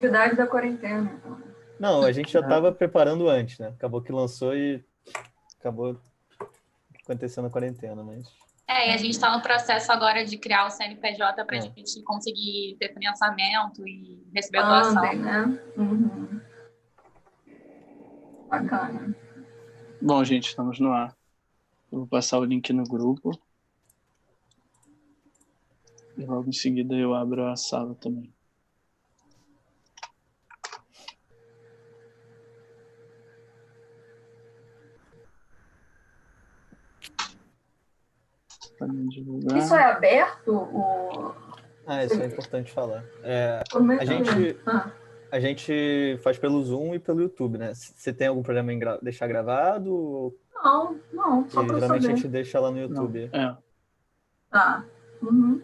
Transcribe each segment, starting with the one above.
Atividade da quarentena. Então. Não, a gente já estava preparando antes, né? Acabou que lançou e acabou acontecendo a quarentena, mas... E a gente está no processo agora de criar o CNPJ para a gente conseguir ter financiamento e receber doação. Né? Uhum. Bacana. Bom, gente, estamos no ar. Eu vou passar o link no grupo. E logo em seguida eu abro a sala também. Isso é aberto? Isso é importante falar. A gente faz pelo Zoom e pelo YouTube, né? Você tem algum problema em deixar gravado? Não, só para geralmente saber. A gente deixa lá no YouTube. Tá. Uhum.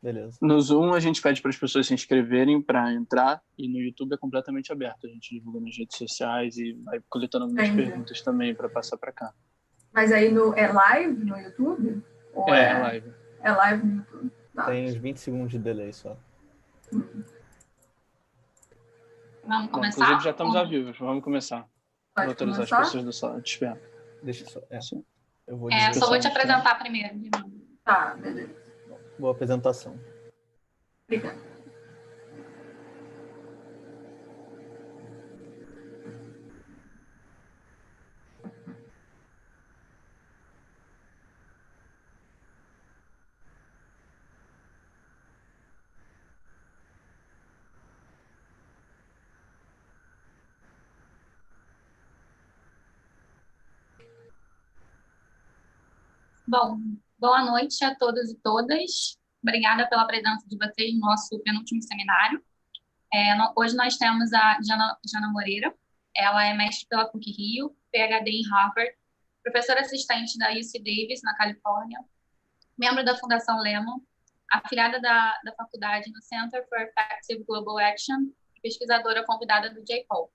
Beleza. No Zoom a gente pede para as pessoas se inscreverem para entrar e no YouTube é completamente aberto. A gente divulga nas redes sociais e vai coletando algumas perguntas também para passar para cá. Mas aí é live no YouTube? Ou é live. É live no YouTube. Tá. Tem uns 20 segundos de delay só. Vamos começar? Inclusive já estamos ao vivo, vamos começar. Vou autorizar as pessoas do sala de espera. Deixa só. Eu só vou te apresentar primeiro. Tá, beleza. Boa apresentação. Obrigada. Bom, boa noite a todos e todas. Obrigada pela presença de vocês no nosso penúltimo seminário. Hoje nós temos a Jana Moreira. Ela é mestre pela PUC-Rio, PhD em Harvard, professora assistente da UC Davis, na Califórnia, membro da Fundação Lehman, afiliada da faculdade no Center for Effective Global Action e pesquisadora convidada do J-POL.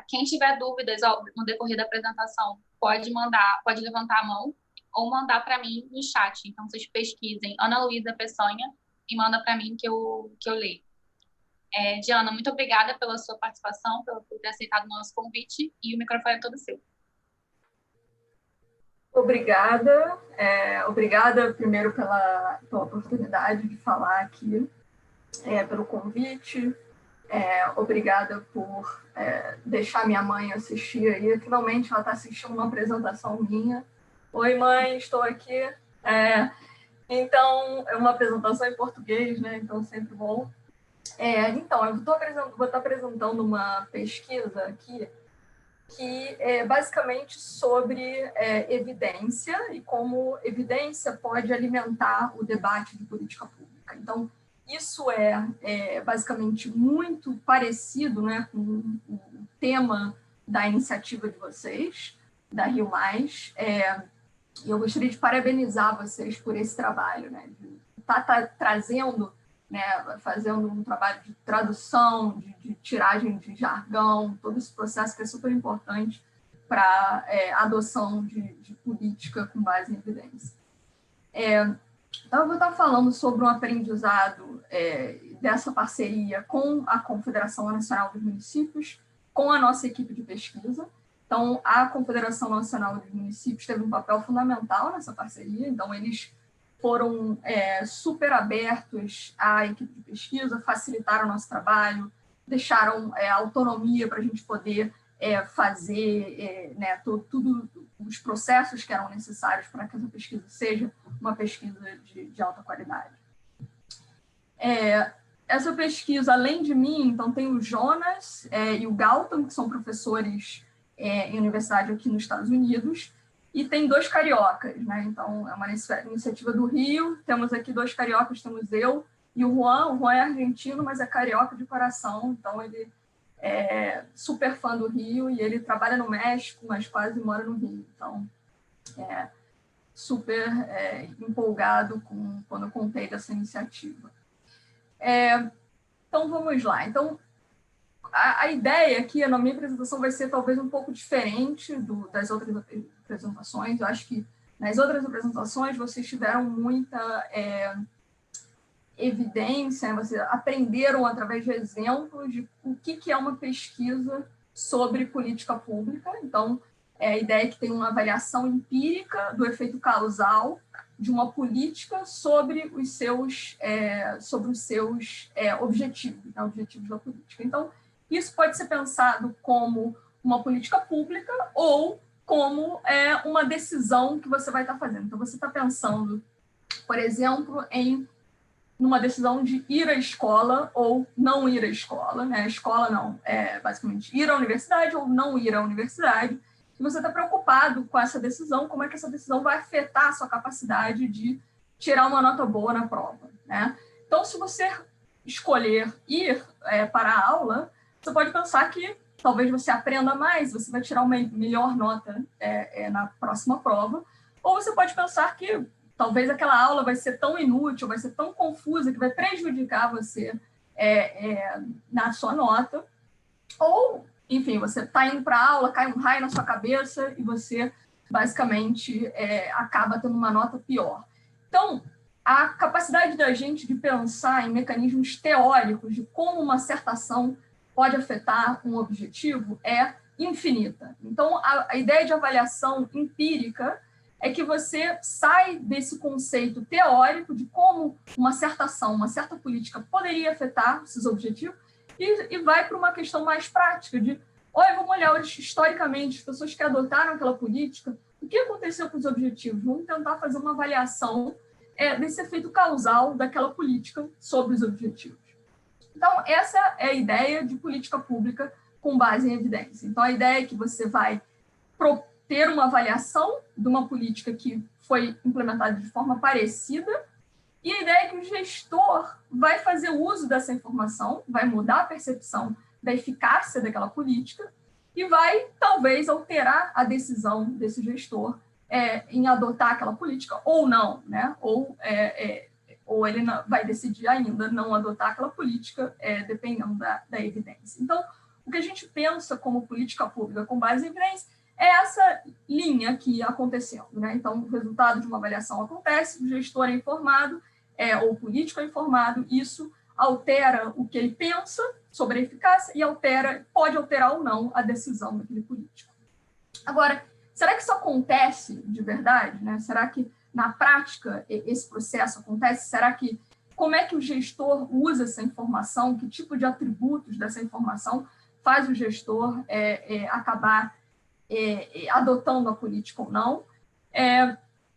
Quem tiver dúvidas no decorrer da apresentação pode levantar a mão ou mandar para mim no chat. Então, vocês pesquisem Ana Luísa Peçanha e manda para mim que eu leio. Diana, muito obrigada pela sua participação, por ter aceitado o nosso convite, e o microfone é todo seu. Obrigada. Obrigada, primeiro, pela oportunidade de falar aqui, pelo convite. Obrigada por deixar minha mãe assistir aí. Finalmente, ela está assistindo uma apresentação minha. Oi, mãe, estou aqui. Então, é uma apresentação em português, né? Então, sempre bom. Então, eu vou estar apresentando uma pesquisa aqui que é basicamente sobre evidência e como evidência pode alimentar o debate de política pública. Então, isso é basicamente muito parecido, né, com o tema da iniciativa de vocês, da Rio+. E eu gostaria de parabenizar vocês por esse trabalho, né, de estar trazendo, né, fazendo um trabalho de tradução, de tiragem de jargão, todo esse processo que é super importante para a adoção de política com base em evidência. Então, eu vou estar falando sobre um aprendizado dessa parceria com a Confederação Nacional dos Municípios, com a nossa equipe de pesquisa. Então, a Confederação Nacional dos Municípios teve um papel fundamental nessa parceria, então eles foram super abertos à equipe de pesquisa, facilitaram o nosso trabalho, deixaram autonomia para a gente poder fazer né, todos os processos que eram necessários para que essa pesquisa seja uma pesquisa de alta qualidade. Essa pesquisa, além de mim, então tem o Jonas e o Galton, que são professores em universidade aqui nos Estados Unidos, e tem 2 cariocas, né? Então, é uma iniciativa do Rio, temos aqui 2 cariocas, temos eu e o Juan é argentino, mas é carioca de coração, então ele é super fã do Rio e ele trabalha no México, mas quase mora no Rio, então super empolgado quando eu contei dessa iniciativa. Então, vamos lá. Então, a ideia aqui, na minha apresentação, vai ser talvez um pouco diferente das outras apresentações. Eu acho que nas outras apresentações vocês tiveram muita evidência, né? Vocês aprenderam através de exemplos de o que é uma pesquisa sobre política pública. Então, a ideia é que tem uma avaliação empírica do efeito causal de uma política sobre os seus objetivos, né? Objetivos da política. Então, isso pode ser pensado como uma política pública ou como uma decisão que você vai estar fazendo. Então, você está pensando, por exemplo, numa decisão de ir à escola ou não ir à escola, né? Escola não, basicamente ir à universidade ou não ir à universidade. E você está preocupado com essa decisão, como é que essa decisão vai afetar a sua capacidade de tirar uma nota boa na prova, né? Então, se você escolher ir para a aula, você pode pensar que talvez você aprenda mais, você vai tirar uma melhor nota na próxima prova, ou você pode pensar que talvez aquela aula vai ser tão inútil, vai ser tão confusa, que vai prejudicar você na sua nota. Ou, enfim, você está indo para a aula, cai um raio na sua cabeça e você, basicamente, acaba tendo uma nota pior. Então, a capacidade da gente de pensar em mecanismos teóricos de como uma certa ação pode afetar um objetivo é infinita. Então, a ideia de avaliação empírica é que você sai desse conceito teórico de como uma certa ação, uma certa política poderia afetar esses objetivos e vai para uma questão mais prática de, vamos olhar historicamente as pessoas que adotaram aquela política, o que aconteceu com os objetivos? Vamos tentar fazer uma avaliação desse efeito causal daquela política sobre os objetivos. Então, essa é a ideia de política pública com base em evidência. Então, a ideia é que você vai ter uma avaliação de uma política que foi implementada de forma parecida, e a ideia é que o gestor vai fazer uso dessa informação, vai mudar a percepção da eficácia daquela política e vai, talvez, alterar a decisão desse gestor em adotar aquela política ou não, né? Ou ele vai decidir ainda não adotar aquela política, dependendo da evidência. Então, o que a gente pensa como política pública com base em evidência é essa linha aqui acontecendo, né? Então, o resultado de uma avaliação acontece, o gestor é informado, ou o político é informado, isso altera o que ele pensa sobre a eficácia e pode alterar ou não a decisão daquele político. Agora, será que isso acontece de verdade, né? Será que na prática esse processo acontece? Como é que o gestor usa essa informação? Que tipo de atributos dessa informação faz o gestor acabar adotando a política ou não?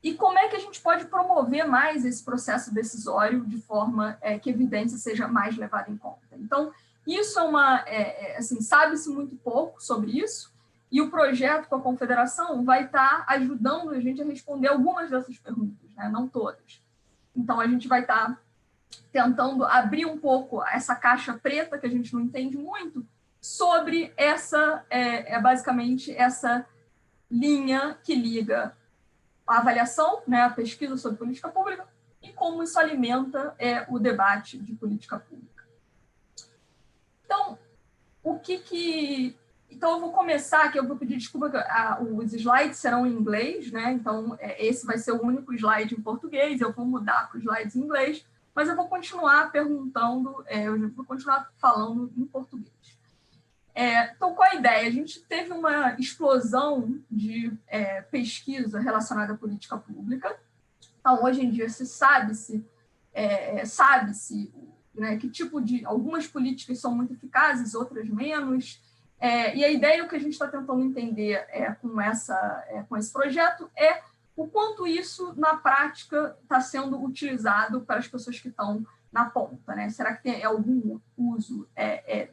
E como é que a gente pode promover mais esse processo decisório de forma que a evidência seja mais levada em conta? Então, isso assim, sabe-se muito pouco sobre isso, e o projeto com a Confederação vai estar ajudando a gente a responder algumas dessas perguntas, né? Não todas. Então, a gente vai estar tentando abrir um pouco essa caixa preta, que a gente não entende muito, sobre basicamente essa linha que liga a avaliação, né, a pesquisa sobre política pública, e como isso alimenta o debate de política pública. Então, Então, eu vou começar aqui, eu vou pedir desculpa, os slides serão em inglês, né? Então, esse vai ser o único slide em português, eu vou mudar para os slides em inglês, mas eu vou continuar perguntando, eu vou continuar falando em português. Então, qual a ideia? A gente teve uma explosão de pesquisa relacionada à política pública. Então, hoje em dia, sabe-se né, que tipo de... Algumas políticas são muito eficazes, outras menos. E a ideia, o que a gente está tentando entender com esse projeto é o quanto isso, na prática, está sendo utilizado para as pessoas que estão na ponta, né? Será que tem algum uso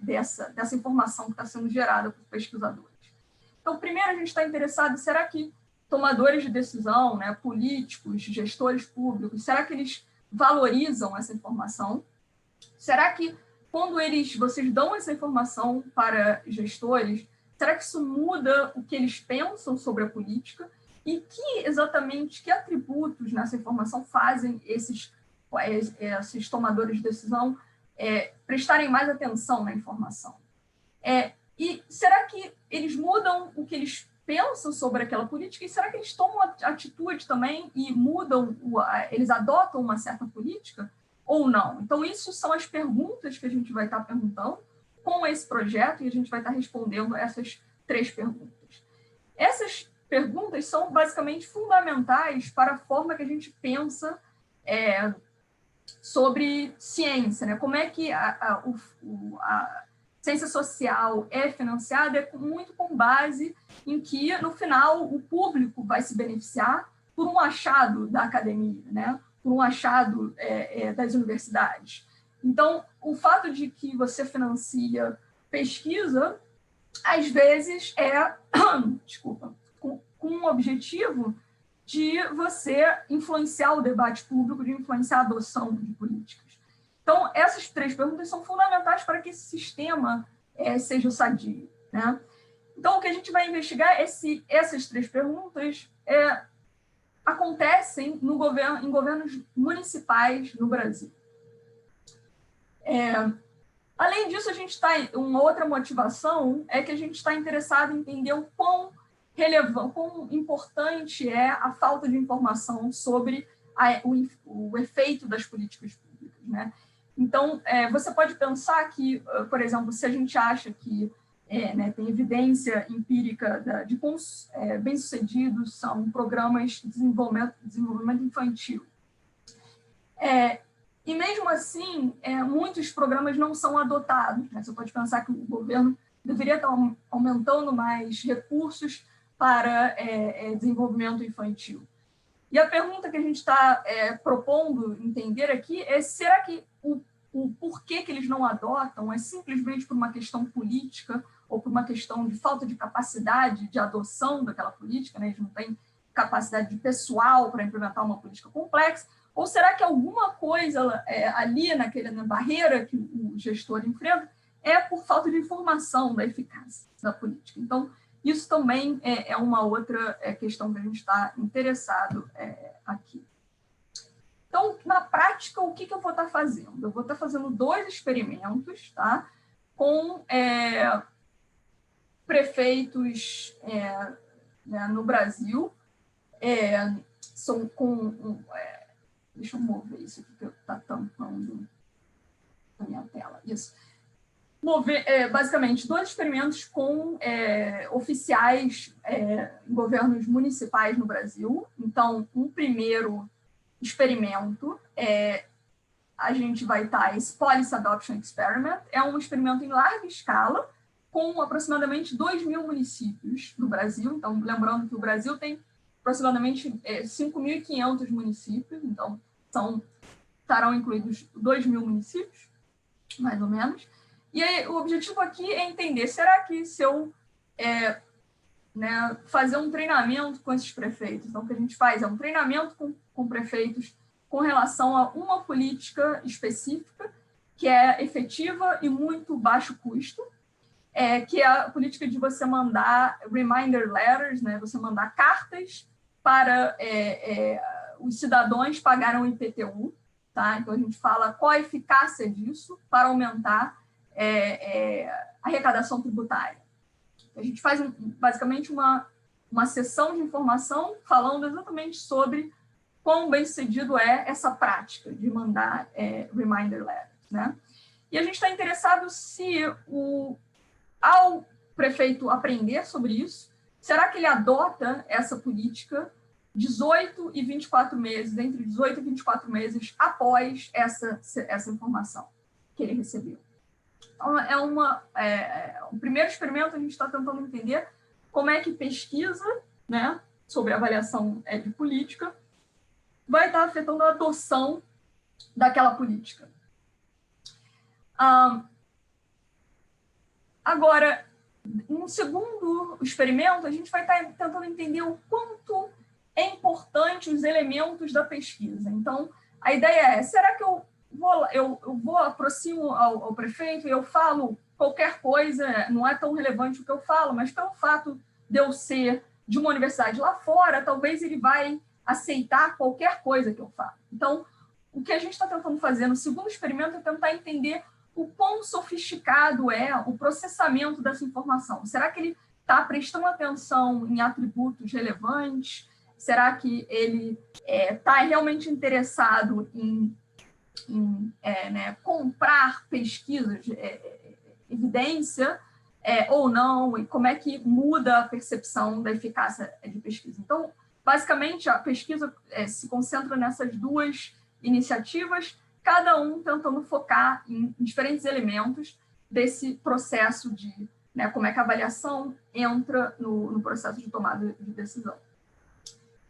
dessa informação que está sendo gerada por pesquisadores? Então, primeiro, a gente está interessado, será que tomadores de decisão, né, políticos, gestores públicos, será que eles valorizam essa informação? Será que quando vocês dão essa informação para gestores, será que isso muda o que eles pensam sobre a política? E que atributos nessa informação fazem esses tomadores de decisão prestarem mais atenção na informação? E será que eles mudam o que eles pensam sobre aquela política? E será que eles tomam atitude também e mudam, eles adotam uma certa política? ou não? Então, isso são as perguntas que a gente vai estar perguntando com esse projeto, e a gente vai estar respondendo essas 3 perguntas. Essas perguntas são basicamente fundamentais para a forma que a gente pensa sobre ciência, né? Como é que a ciência social é financiada muito com base em que, no final, o público vai se beneficiar por um achado da academia, né? Por um achado das universidades. Então, o fato de que você financia pesquisa, às vezes, desculpa, com o objetivo de você influenciar o debate público, de influenciar a adoção de políticas. Então, essas 3 perguntas são fundamentais para que esse sistema seja sadio, né? Então, o que a gente vai investigar é se essas 3 perguntas acontecem em governos municipais no Brasil. Além disso, a gente uma outra motivação é que a gente está interessado em entender o quão relevante, quão importante é a falta de informação sobre o efeito das políticas públicas, né? Então, você pode pensar que, por exemplo, se a gente acha que tem evidência empírica de quão bem-sucedidos são programas de desenvolvimento infantil. E mesmo assim, muitos programas não são adotados, né? Você pode pensar que o governo deveria estar aumentando mais recursos para desenvolvimento infantil. E a pergunta que a gente está propondo entender aqui é: será que o porquê que eles não adotam é simplesmente por uma questão política ou por uma questão de falta de capacidade de adoção daquela política, né? Eles não têm capacidade de pessoal para implementar uma política complexa? Ou será que alguma coisa ali na barreira que o gestor enfrenta é por falta de informação da eficácia da política? Então, isso também é uma outra questão que a gente está interessado aqui. Então, na prática, o que eu vou estar fazendo? Eu vou estar fazendo 2 experimentos, tá? Com prefeitos né, no Brasil, são deixa eu mover isso aqui que está tampando a minha tela. Isso. Basicamente, 2 experimentos com oficiais em governos municipais no Brasil. Então, um primeiro experimento a gente vai estar esse Policy Adoption Experiment. É um experimento em larga escala, com aproximadamente 2.000 municípios no Brasil. Então, lembrando que o Brasil tem aproximadamente 5.500 municípios, então estarão incluídos 2.000 municípios, mais ou menos. E aí, o objetivo aqui é entender, será que se eu fazer um treinamento com esses prefeitos, então o que a gente faz é um treinamento com prefeitos com relação a uma política específica que é efetiva e muito baixo custo, que é a política de você mandar reminder letters, né? Você mandar cartas para os cidadãos pagarem o IPTU, tá? Então, a gente fala qual a eficácia disso para aumentar a arrecadação tributária. A gente faz, basicamente, uma sessão de informação falando exatamente sobre quão bem-sucedido é essa prática de mandar reminder letters, né? E a gente está interessado se, ao prefeito aprender sobre isso, será que ele adota essa política 18 e 24 meses, entre 18 e 24 meses após essa informação que ele recebeu? Então, o primeiro experimento, a gente está tentando entender como é que pesquisa, né, sobre avaliação de política vai estar afetando a adoção daquela política. Agora, no segundo experimento, a gente vai estar tentando entender o quanto é importante os elementos da pesquisa. Então, a ideia é, será que eu aproximo ao prefeito e eu falo qualquer coisa, não é tão relevante o que eu falo, mas pelo fato de eu ser de uma universidade lá fora, talvez ele vai aceitar qualquer coisa que eu falo. Então, o que a gente está tentando fazer no segundo experimento é tentar entender o quão sofisticado é o processamento dessa informação. Será que ele está prestando atenção em atributos relevantes? Será que ele está realmente interessado em né, comprar pesquisas, evidência ou não, e como é que muda a percepção da eficácia de pesquisa. Então, basicamente, a pesquisa se concentra nessas duas iniciativas, cada um tentando focar em diferentes elementos desse processo de, né, como é que a avaliação entra no processo de tomada de decisão.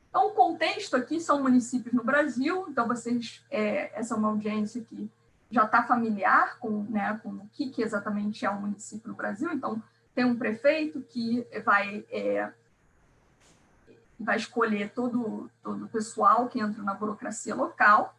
Então, o contexto aqui são municípios no Brasil, então essa é uma audiência que já está familiar com, né, com o que exatamente é um município no Brasil. Então, tem um prefeito que vai escolher todo o pessoal que entra na burocracia local,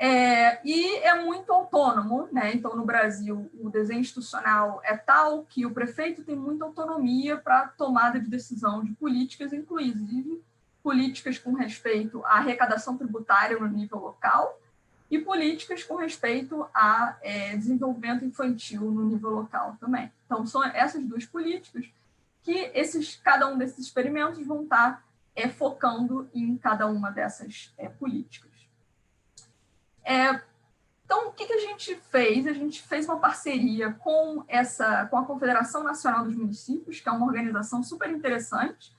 e é muito autônomo, né? Então, no Brasil, o desenho institucional é tal que o prefeito tem muita autonomia para tomada de decisão de políticas, inclusive políticas com respeito à arrecadação tributária no nível local e políticas com respeito a desenvolvimento infantil no nível local também. Então, são essas duas políticas que cada um desses experimentos vão estar focando em cada uma dessas políticas. Então, o que a gente fez? A gente fez uma parceria com a Confederação Nacional dos Municípios, que é uma organização super interessante,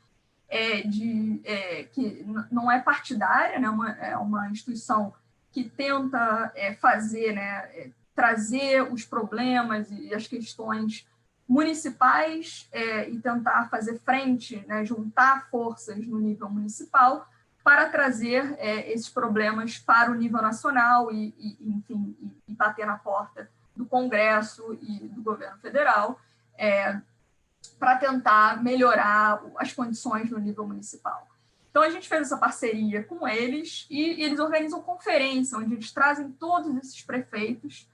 que não é partidária, né? É uma instituição que tenta fazer, né, trazer os problemas e as questões municipais e tentar fazer frente, né, juntar forças no nível municipal para trazer esses problemas para o nível nacional enfim, bater na porta do Congresso e do governo federal, para tentar melhorar as condições no nível municipal. Então, a gente fez essa parceria com eles e eles organizam conferência, onde eles trazem todos esses prefeitos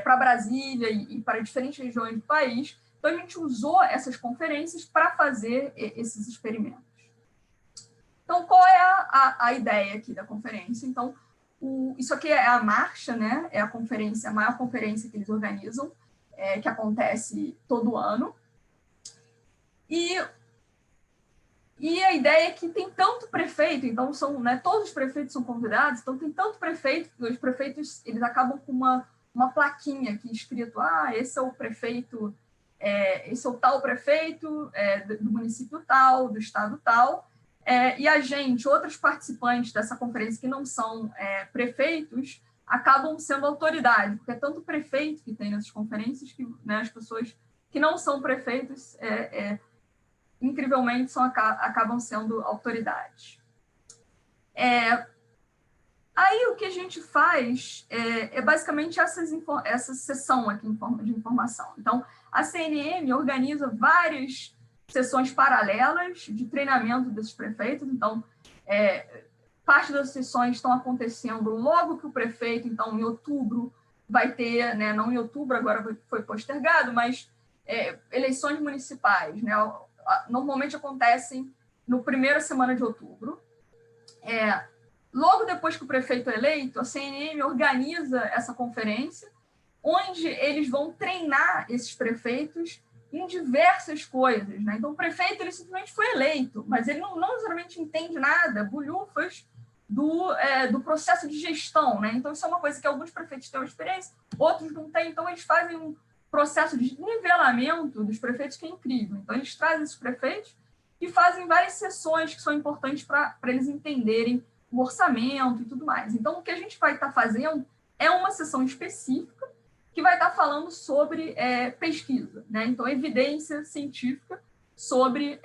para Brasília e para diferentes regiões do país. Então, a gente usou essas conferências para fazer esses experimentos. Então, qual é a ideia aqui da conferência? Então, isso aqui é a marcha, né? É a maior conferência que eles organizam, que acontece todo ano. E a ideia é que tem tanto prefeito, então todos os prefeitos são convidados, então tem tanto prefeito que os prefeitos eles acabam com uma plaquinha aqui escrito: esse é o prefeito, esse é o tal prefeito do município tal, do estado tal. E a gente, outros participantes dessa conferência que não são prefeitos, acabam sendo autoridade, porque é tanto prefeito que tem nessas conferências que, né, as pessoas que não são prefeitos, incrivelmente, acabam sendo autoridades. Aí o que a gente faz é basicamente essa sessão aqui de informação. Então, a CNM organiza várias sessões paralelas de treinamento desses prefeitos. Então, parte das sessões estão acontecendo logo que o prefeito, então, em outubro, vai ter, né, não em outubro, agora foi postergado, mas eleições municipais, né, normalmente acontecem no primeira semana de outubro. Logo depois que o prefeito é eleito, a CNM organiza essa conferência, onde eles vão treinar esses prefeitos em diversas coisas, né? Então, o prefeito ele simplesmente foi eleito, mas ele não necessariamente entende nada, bulhufas do processo de gestão, né? Então, isso é uma coisa que alguns prefeitos têm uma experiência, outros não têm, então eles fazem um processo de nivelamento dos prefeitos que é incrível. Então, eles trazem esses prefeitos e fazem várias sessões que são importantes para eles entenderem o orçamento e tudo mais. Então, o que a gente vai estar fazendo é uma sessão específica que vai estar falando sobre pesquisa, né? Então, evidência científica sobre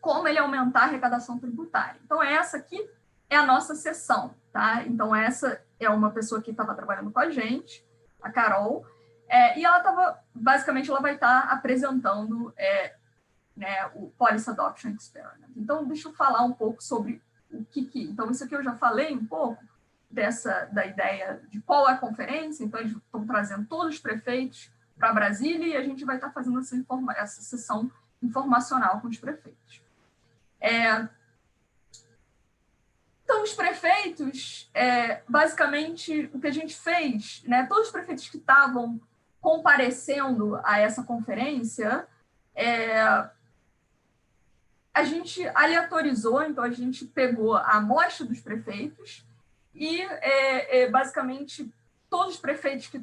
como ele aumentar a arrecadação tributária. Então, essa aqui é a nossa sessão, tá? Então, essa é uma pessoa que estava trabalhando com a gente, a Carol, e ela basicamente, ela vai estar apresentando né, o Policy Adoption Experiment. Então, deixa eu falar um pouco sobre o que... Então, isso aqui eu já falei um pouco da ideia de qual é a conferência. Então, eles estão trazendo todos os prefeitos para Brasília e a gente vai estar fazendo essa sessão informacional com os prefeitos. Então, os prefeitos, basicamente, o que a gente fez, né, todos os prefeitos que estavam comparecendo a essa conferência, a gente aleatorizou, então a gente pegou a amostra dos prefeitos e basicamente todos os prefeitos que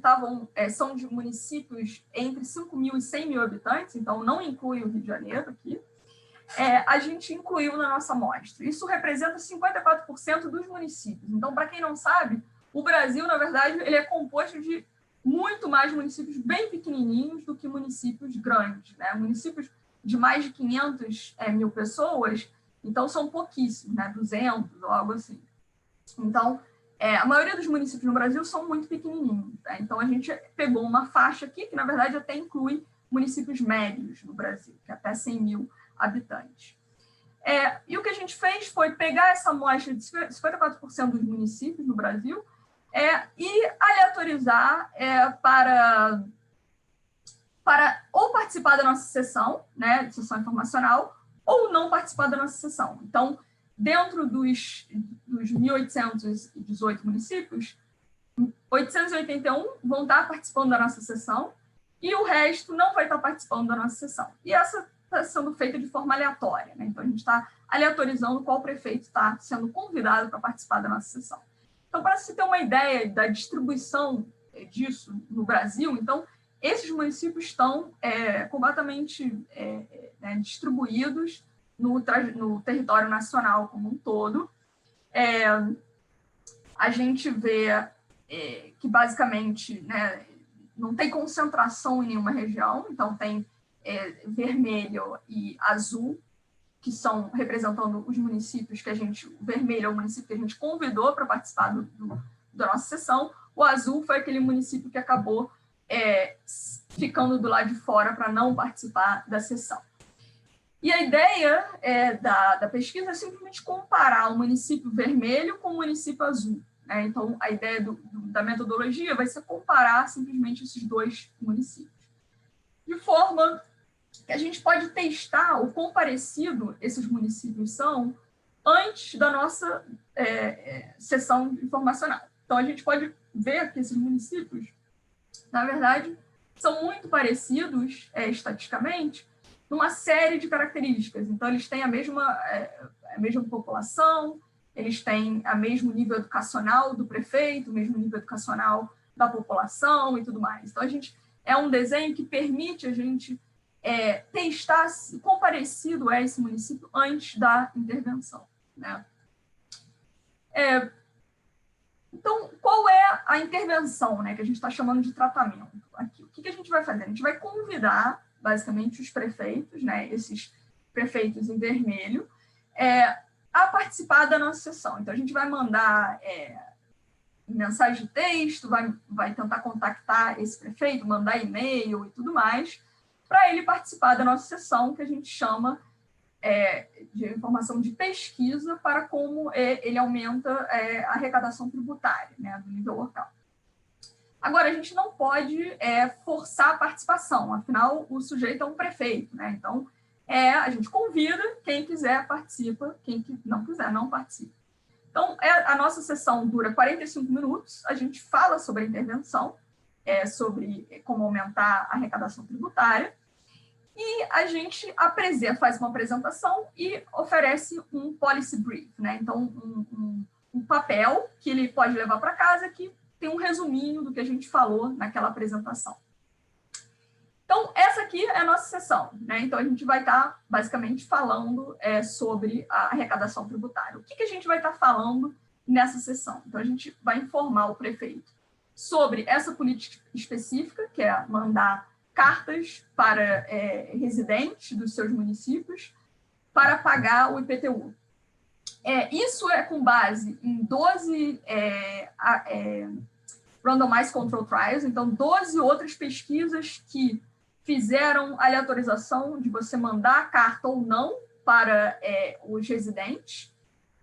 são de municípios entre 5 mil e 100 mil habitantes, então não inclui o Rio de Janeiro aqui, a gente incluiu na nossa amostra. Isso representa 54% dos municípios. Então, para quem não sabe, o Brasil, na verdade, ele é composto de muito mais municípios bem pequenininhos do que municípios grandes, né? Municípios de mais de 500 mil pessoas, então são pouquíssimos, né? 200 ou algo assim. Então, a maioria dos municípios no Brasil são muito pequenininhos, tá? Então, a gente pegou uma faixa aqui que, na verdade, até inclui municípios médios no Brasil, que é até 100 mil habitantes. E o que a gente fez foi pegar essa amostra de 54% dos municípios no Brasil e aleatorizar para ou participar da nossa sessão, né, de sessão informacional, ou não participar da nossa sessão. Então, dentro dos 1.818 municípios, 881 vão estar participando da nossa sessão e o resto não vai estar participando da nossa sessão. E essa está sendo feita de forma aleatória, né? Então, a gente está aleatorizando qual prefeito está sendo convidado para participar da nossa sessão. Então, para você ter uma ideia da distribuição disso no Brasil, então, esses municípios estão completamente distribuídos no território nacional como um todo. A gente vê que, basicamente, né, não tem concentração em nenhuma região, então tem vermelho e azul, que são representando os municípios que o vermelho é o município que a gente convidou para participar da nossa sessão, o azul foi aquele município que acabou ficando do lado de fora para não participar da sessão. E a ideia da pesquisa é simplesmente comparar o município vermelho com o município azul, né? Então, a ideia da metodologia vai ser comparar simplesmente esses dois municípios. De forma que a gente pode testar o quão parecido esses municípios são antes da nossa sessão informacional. Então, a gente pode ver que esses municípios, na verdade, são muito parecidos, estatisticamente, numa série de características. Então, eles têm a mesma população, eles têm o mesmo nível educacional do prefeito, o mesmo nível educacional da população e tudo mais. Então, é um desenho que permite a gente testar quão parecido é esse município antes da intervenção, né? Então, qual é a intervenção, né, que a gente está chamando de tratamento aqui? O que a gente vai fazer? A gente vai convidar, basicamente, os prefeitos, né, esses prefeitos em vermelho, a participar da nossa sessão. Então, a gente vai mandar mensagem de texto, vai tentar contactar esse prefeito, mandar e-mail e tudo mais, para ele participar da nossa sessão, que a gente chama de informação de pesquisa para como ele aumenta a arrecadação tributária, né, do nível local. Agora, a gente não pode forçar a participação, afinal, o sujeito é um prefeito, né? Então, a gente convida, quem quiser participa, quem não quiser não participa. Então, a nossa sessão dura 45 minutos, a gente fala sobre a intervenção, sobre como aumentar a arrecadação tributária, e a gente faz uma apresentação e oferece um policy brief, né? Então, um papel que ele pode levar para casa que tem um resuminho do que a gente falou naquela apresentação. Então, essa aqui é a nossa sessão, né? Então, a gente vai estar, basicamente, falando sobre a arrecadação tributária. O que a gente vai estar falando nessa sessão? Então, a gente vai informar o prefeito sobre essa política específica, que é mandar cartas para residentes dos seus municípios para pagar o IPTU. Isso é com base em 12 randomized control trials, então 12 outras pesquisas que fizeram a aleatorização de você mandar a carta ou não para os residentes,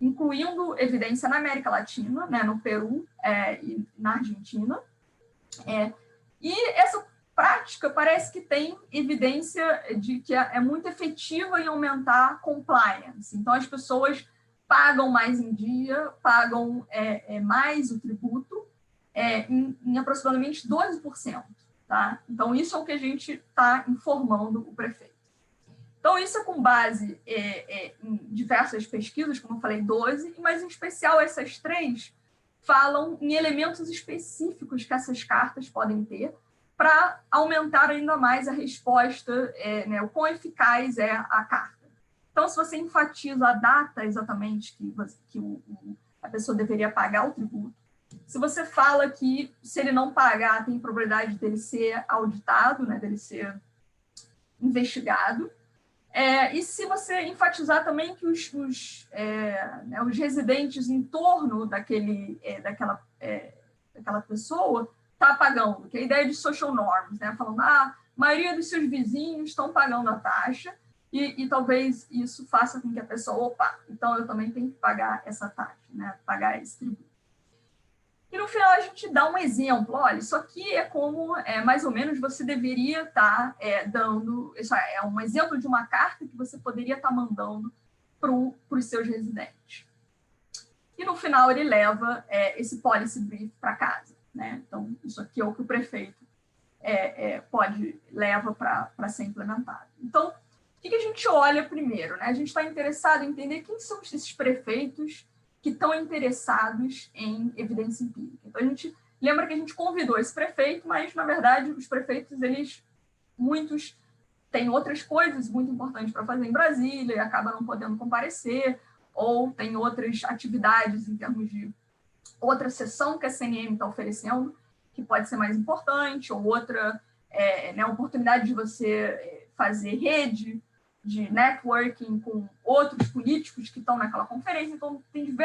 incluindo evidência na América Latina, né, no Peru e na Argentina. E essa prática parece que tem evidência de que é muito efetiva em aumentar a compliance. Então, as pessoas pagam mais em dia, pagam mais o tributo, em aproximadamente 12%. Tá? Então, isso é o que a gente está informando o prefeito. Então, isso é com base em diversas pesquisas, como eu falei, 12, mas em especial essas 3 falam em elementos específicos que essas cartas podem ter para aumentar ainda mais a resposta, né, o quão eficaz é a carta. Então, se você enfatiza a data exatamente que a pessoa deveria pagar o tributo, se você fala que se ele não pagar, tem probabilidade dele ser auditado, né, dele ser investigado, e se você enfatizar também que os residentes em torno daquela pessoa está pagando, que é a ideia de social norms, né, falando a maioria dos seus vizinhos estão pagando a taxa, e talvez isso faça com que a pessoa, opa, então eu também tenho que pagar essa taxa, né, pagar esse tributo. E no final a gente dá um exemplo, olha, isso aqui é como, mais ou menos, você deveria estar dando, isso é um exemplo de uma carta que você poderia estar mandando para os seus residentes. E no final ele leva esse policy brief para casa, né? Então, isso aqui é o que o prefeito leva para ser implementado. Então, o que a gente olha primeiro, né? A gente está interessado em entender quem são esses prefeitos que estão interessados em evidência empírica. Então, a gente lembra que a gente convidou esse prefeito, mas, na verdade, os prefeitos, muitos têm outras coisas muito importantes para fazer em Brasília e acabam não podendo comparecer, ou tem outras atividades em termos de outra sessão que a CNM está oferecendo, que pode ser mais importante, ou outra oportunidade de você fazer rede de networking com outros políticos que estão naquela conferência. Então, tem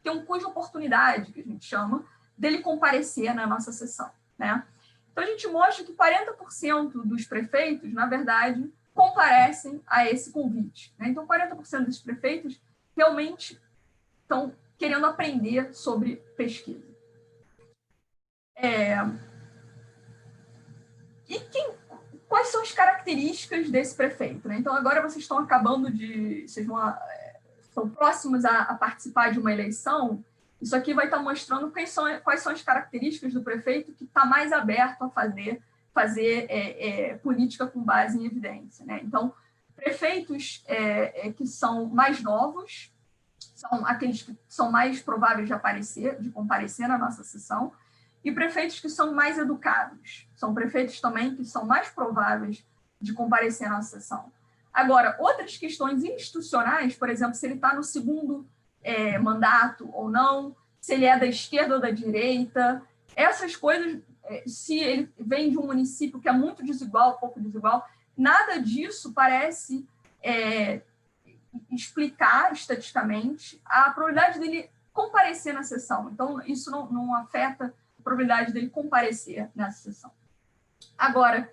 um cuja oportunidade, que a gente chama, dele comparecer na nossa sessão, né? Então, a gente mostra que 40% dos prefeitos, na verdade, comparecem a esse convite, né? Então, 40% dos prefeitos realmente estão querendo aprender sobre pesquisa. Quais são as características desse prefeito, né? Então, agora vocês estão estão próximos a participar de uma eleição. Isso aqui vai estar mostrando quais são as características do prefeito que está mais aberto a fazer política com base em evidência, né? Então, prefeitos que são mais novos são aqueles que são mais prováveis de comparecer na nossa sessão, e prefeitos que são mais educados. São prefeitos também que são mais prováveis de comparecer na sessão. Agora, outras questões institucionais, por exemplo, se ele está no segundo mandato ou não, se ele é da esquerda ou da direita, essas coisas, se ele vem de um município que é muito desigual, pouco desigual, nada disso parece explicar estatisticamente a probabilidade dele comparecer na sessão. Então, isso não afeta a probabilidade dele comparecer nessa sessão. Agora,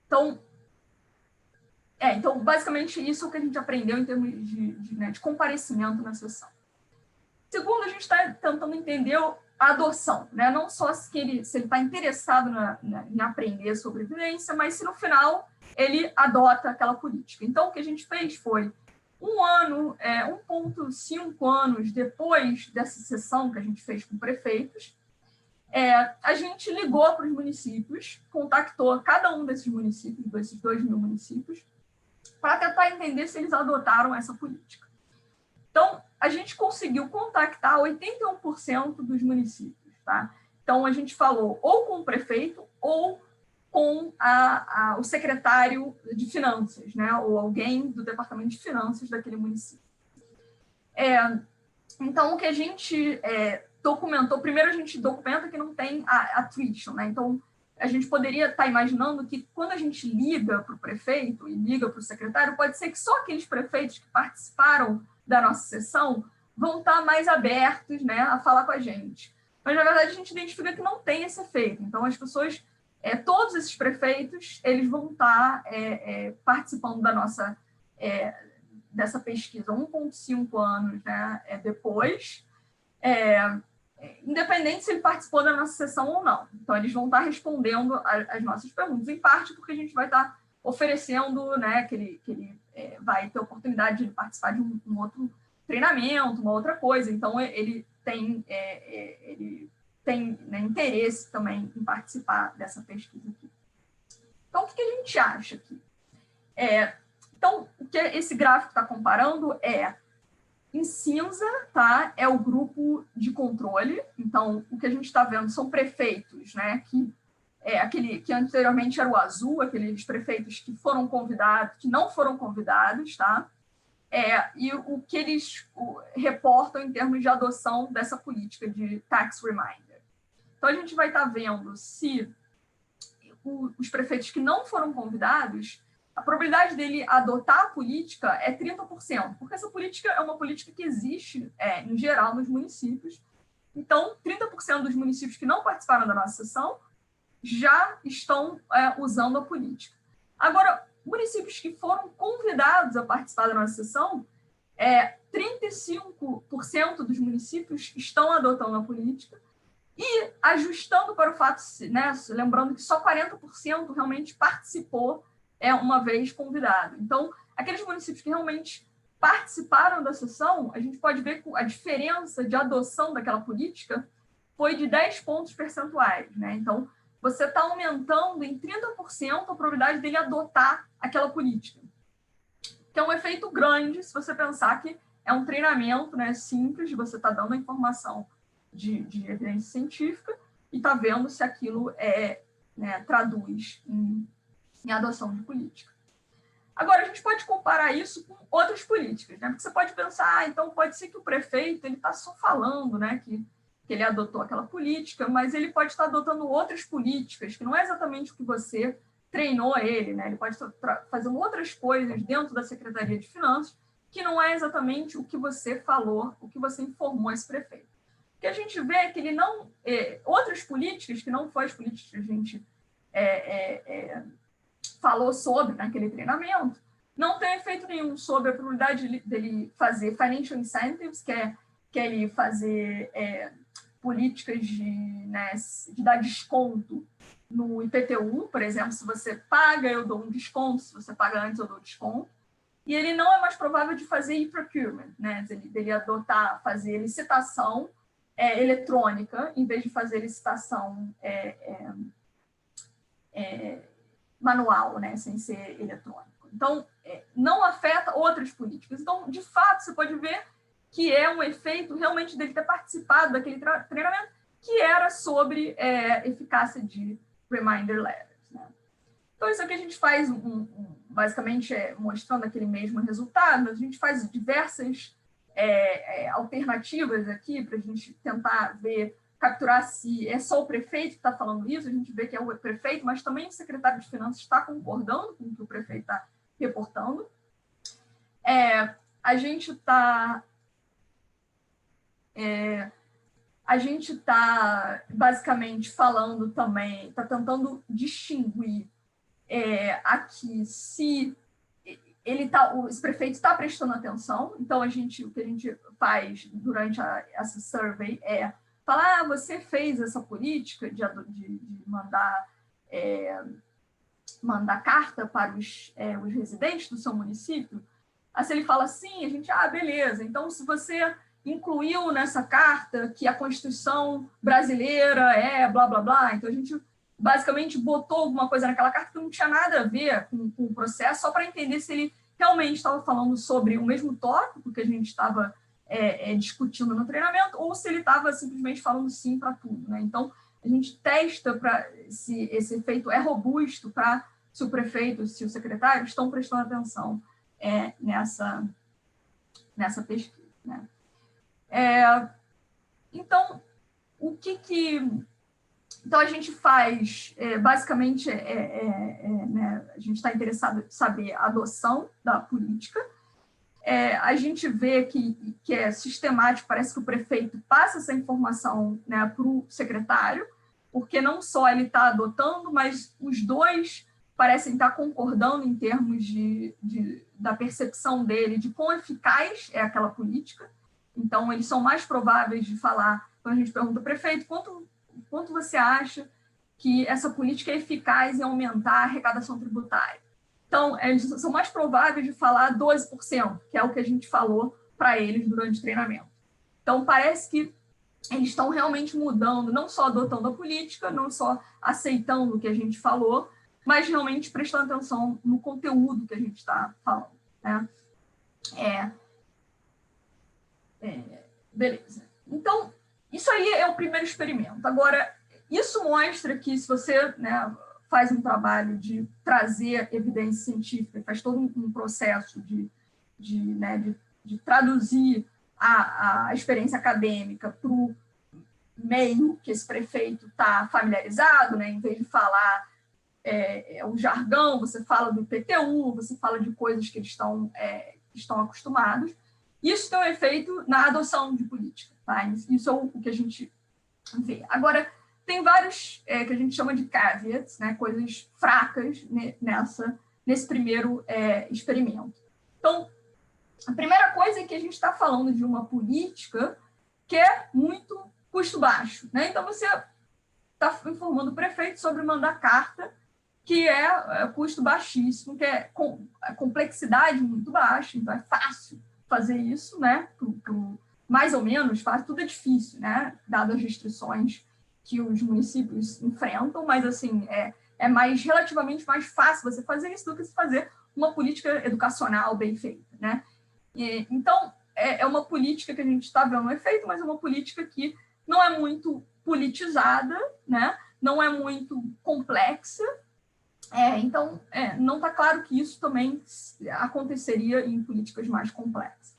então, basicamente, isso é o que a gente aprendeu em termos de comparecimento na sessão. Segundo, a gente está tentando entender a adoção, né? Não só se ele está interessado em aprender sobre evidência, mas se no final ele adota aquela política. Então, o que a gente fez foi 1,5 anos depois dessa sessão que a gente fez com prefeitos, a gente ligou para os municípios, contactou cada um desses municípios, desses 2.000 municípios, para tentar entender se eles adotaram essa política. Então, a gente conseguiu contactar 81% dos municípios, tá? Então, a gente falou ou com o prefeito ou com o secretário de finanças, né? Ou alguém do departamento de finanças daquele município. Então, o que a gente documentou, primeiro a gente documenta que não tem a attrition, né? Então, a gente poderia estar imaginando que quando a gente liga para o prefeito e liga para o secretário, pode ser que só aqueles prefeitos que participaram da nossa sessão vão estar mais abertos, né, a falar com a gente. Mas, na verdade, a gente identifica que não tem esse efeito. Então, as pessoas, todos esses prefeitos, eles vão estar participando dessa pesquisa 1,5 anos, né, depois, independente se ele participou da nossa sessão ou não. Então, eles vão estar respondendo as nossas perguntas, em parte porque a gente vai estar oferecendo, né, que ele vai ter oportunidade de participar de um outro treinamento, uma outra coisa. Então, ele tem né, interesse também em participar dessa pesquisa aqui. Então, o que a gente acha aqui? Então, o que esse gráfico está comparando Em cinza, tá, é o grupo de controle. Então, o que a gente está vendo são prefeitos, né, que aquele que anteriormente era o azul, aqueles prefeitos que foram convidados, que não foram convidados, tá? E o que eles reportam em termos de adoção dessa política de tax reminder. Então, a gente vai estar vendo se os prefeitos que não foram convidados, a probabilidade dele adotar a política é 30%, porque essa política é uma política que existe, em geral, nos municípios. Então, 30% dos municípios que não participaram da nossa sessão já estão usando a política. Agora, municípios que foram convidados a participar da nossa sessão, 35% dos municípios estão adotando a política e ajustando para o fato, né, lembrando que só 40% realmente participou uma vez convidado. Então, aqueles municípios que realmente participaram da sessão, a gente pode ver que a diferença de adoção daquela política foi de 10 pontos percentuais, né? Então, você está aumentando em 30% a probabilidade dele adotar aquela política. Que é um efeito grande, se você pensar que é um treinamento, né, simples, você está dando a informação de evidência científica e está vendo se aquilo né, traduz em adoção de política. Agora, a gente pode comparar isso com outras políticas, né? Porque você pode pensar, então pode ser que o prefeito está só falando, né, que ele adotou aquela política, mas ele pode estar adotando outras políticas, que não é exatamente o que você treinou ele, né? Ele pode estar fazendo outras coisas dentro da Secretaria de Finanças, que não é exatamente o que você falou, o que você informou esse prefeito. O que a gente vê é que ele não... outras políticas, que não foram as políticas que a gente falou sobre naquele treinamento, não tem efeito nenhum sobre a probabilidade dele fazer financial incentives, que é ele fazer políticas de dar desconto no IPTU, por exemplo, se você paga, eu dou um desconto, se você paga antes, eu dou desconto. E ele não é mais provável de fazer e-procurement, né? Dele fazer licitação eletrônica, em vez de fazer licitação manual, né? Sem ser eletrônico. Então, não afeta outras políticas. Então, de fato, você pode ver que é um efeito realmente dele ter participado daquele treinamento que era sobre eficácia de reminder letters, né? Então, isso aqui a gente faz, basicamente, mostrando aquele mesmo resultado, a gente faz diversas alternativas aqui para a gente tentar capturar se é só o prefeito que está falando isso, a gente vê que é o prefeito, mas também o secretário de Finanças está concordando com o que o prefeito está reportando. A gente está basicamente falando também, está tentando distinguir aqui se esse prefeito está prestando atenção. Então, o que a gente faz durante essa survey é falar, você fez essa política de mandar carta para os residentes do seu município. Se ele fala sim, a gente, beleza. Então, se você incluiu nessa carta que a Constituição brasileira blá, blá, blá. Então, a gente basicamente botou alguma coisa naquela carta que não tinha nada a ver com o processo, só para entender se ele realmente estava falando sobre o mesmo tópico que a gente estava discutindo no treinamento, ou se ele estava simplesmente falando sim para tudo, né? Então, a gente testa se esse efeito é robusto para se o prefeito, se o secretário estão prestando atenção nessa pesquisa, né? Então, então, a gente faz, basicamente, né, a gente está interessado em saber a adoção da política. A gente vê que é sistemático, parece que o prefeito passa essa informação, né, para o secretário, porque não só ele está adotando, mas os dois parecem estar concordando em termos da percepção dele de quão eficaz é aquela política. Então, eles são mais prováveis de falar, quando a gente pergunta ao prefeito, quanto você acha que essa política é eficaz em aumentar a arrecadação tributária? Então, eles são mais prováveis de falar 12%, que é o que a gente falou para eles durante o treinamento. Então, parece que eles estão realmente mudando, não só adotando a política, não só aceitando o que a gente falou, mas realmente prestando atenção no conteúdo que a gente está falando, né? Beleza. Então, isso aí é o primeiro experimento. Agora, isso mostra que se você, né, faz um trabalho de trazer evidência científica, faz todo um processo de traduzir a experiência acadêmica para o meio que esse prefeito está familiarizado, né, em vez de falar o jargão, você fala do IPTU, você fala de coisas que eles estão acostumados. Isso tem um efeito na adoção de política. Tá? Isso é o que a gente vê. Agora, tem vários que a gente chama de caveats, né, coisas fracas nesse primeiro experimento. Então, a primeira coisa é que a gente está falando de uma política que é muito custo baixo. Né? Então, você está informando o prefeito sobre mandar carta, que é custo baixíssimo, que é complexidade muito baixa, então é fácil fazer isso, né? Mais ou menos fácil, tudo é difícil, né? Dadas as restrições que os municípios enfrentam, mas assim, é relativamente mais fácil você fazer isso do que fazer uma política educacional bem feita, né? Então, é uma política que a gente está vendo um efeito, mas é uma política que não é muito politizada, né? Não é muito complexa. Então, não está claro que isso também aconteceria em políticas mais complexas.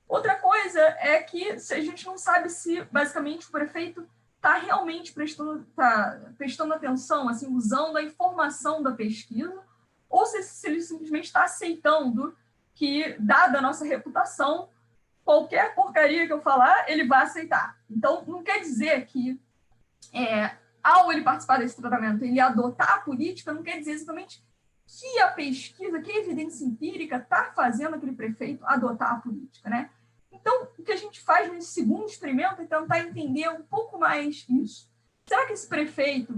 Outra coisa é que a gente não sabe se, basicamente, o prefeito está realmente prestando atenção, assim, usando a informação da pesquisa, ou se ele simplesmente está aceitando que, dada a nossa reputação, qualquer porcaria que eu falar, ele vai aceitar. Então, não quer dizer que, ao ele participar desse tratamento, ele adotar a política, não quer dizer exatamente que a pesquisa, que a evidência empírica está fazendo aquele prefeito adotar a política, né? Então, o que a gente faz nesse segundo experimento é tentar entender um pouco mais isso. Será que esse prefeito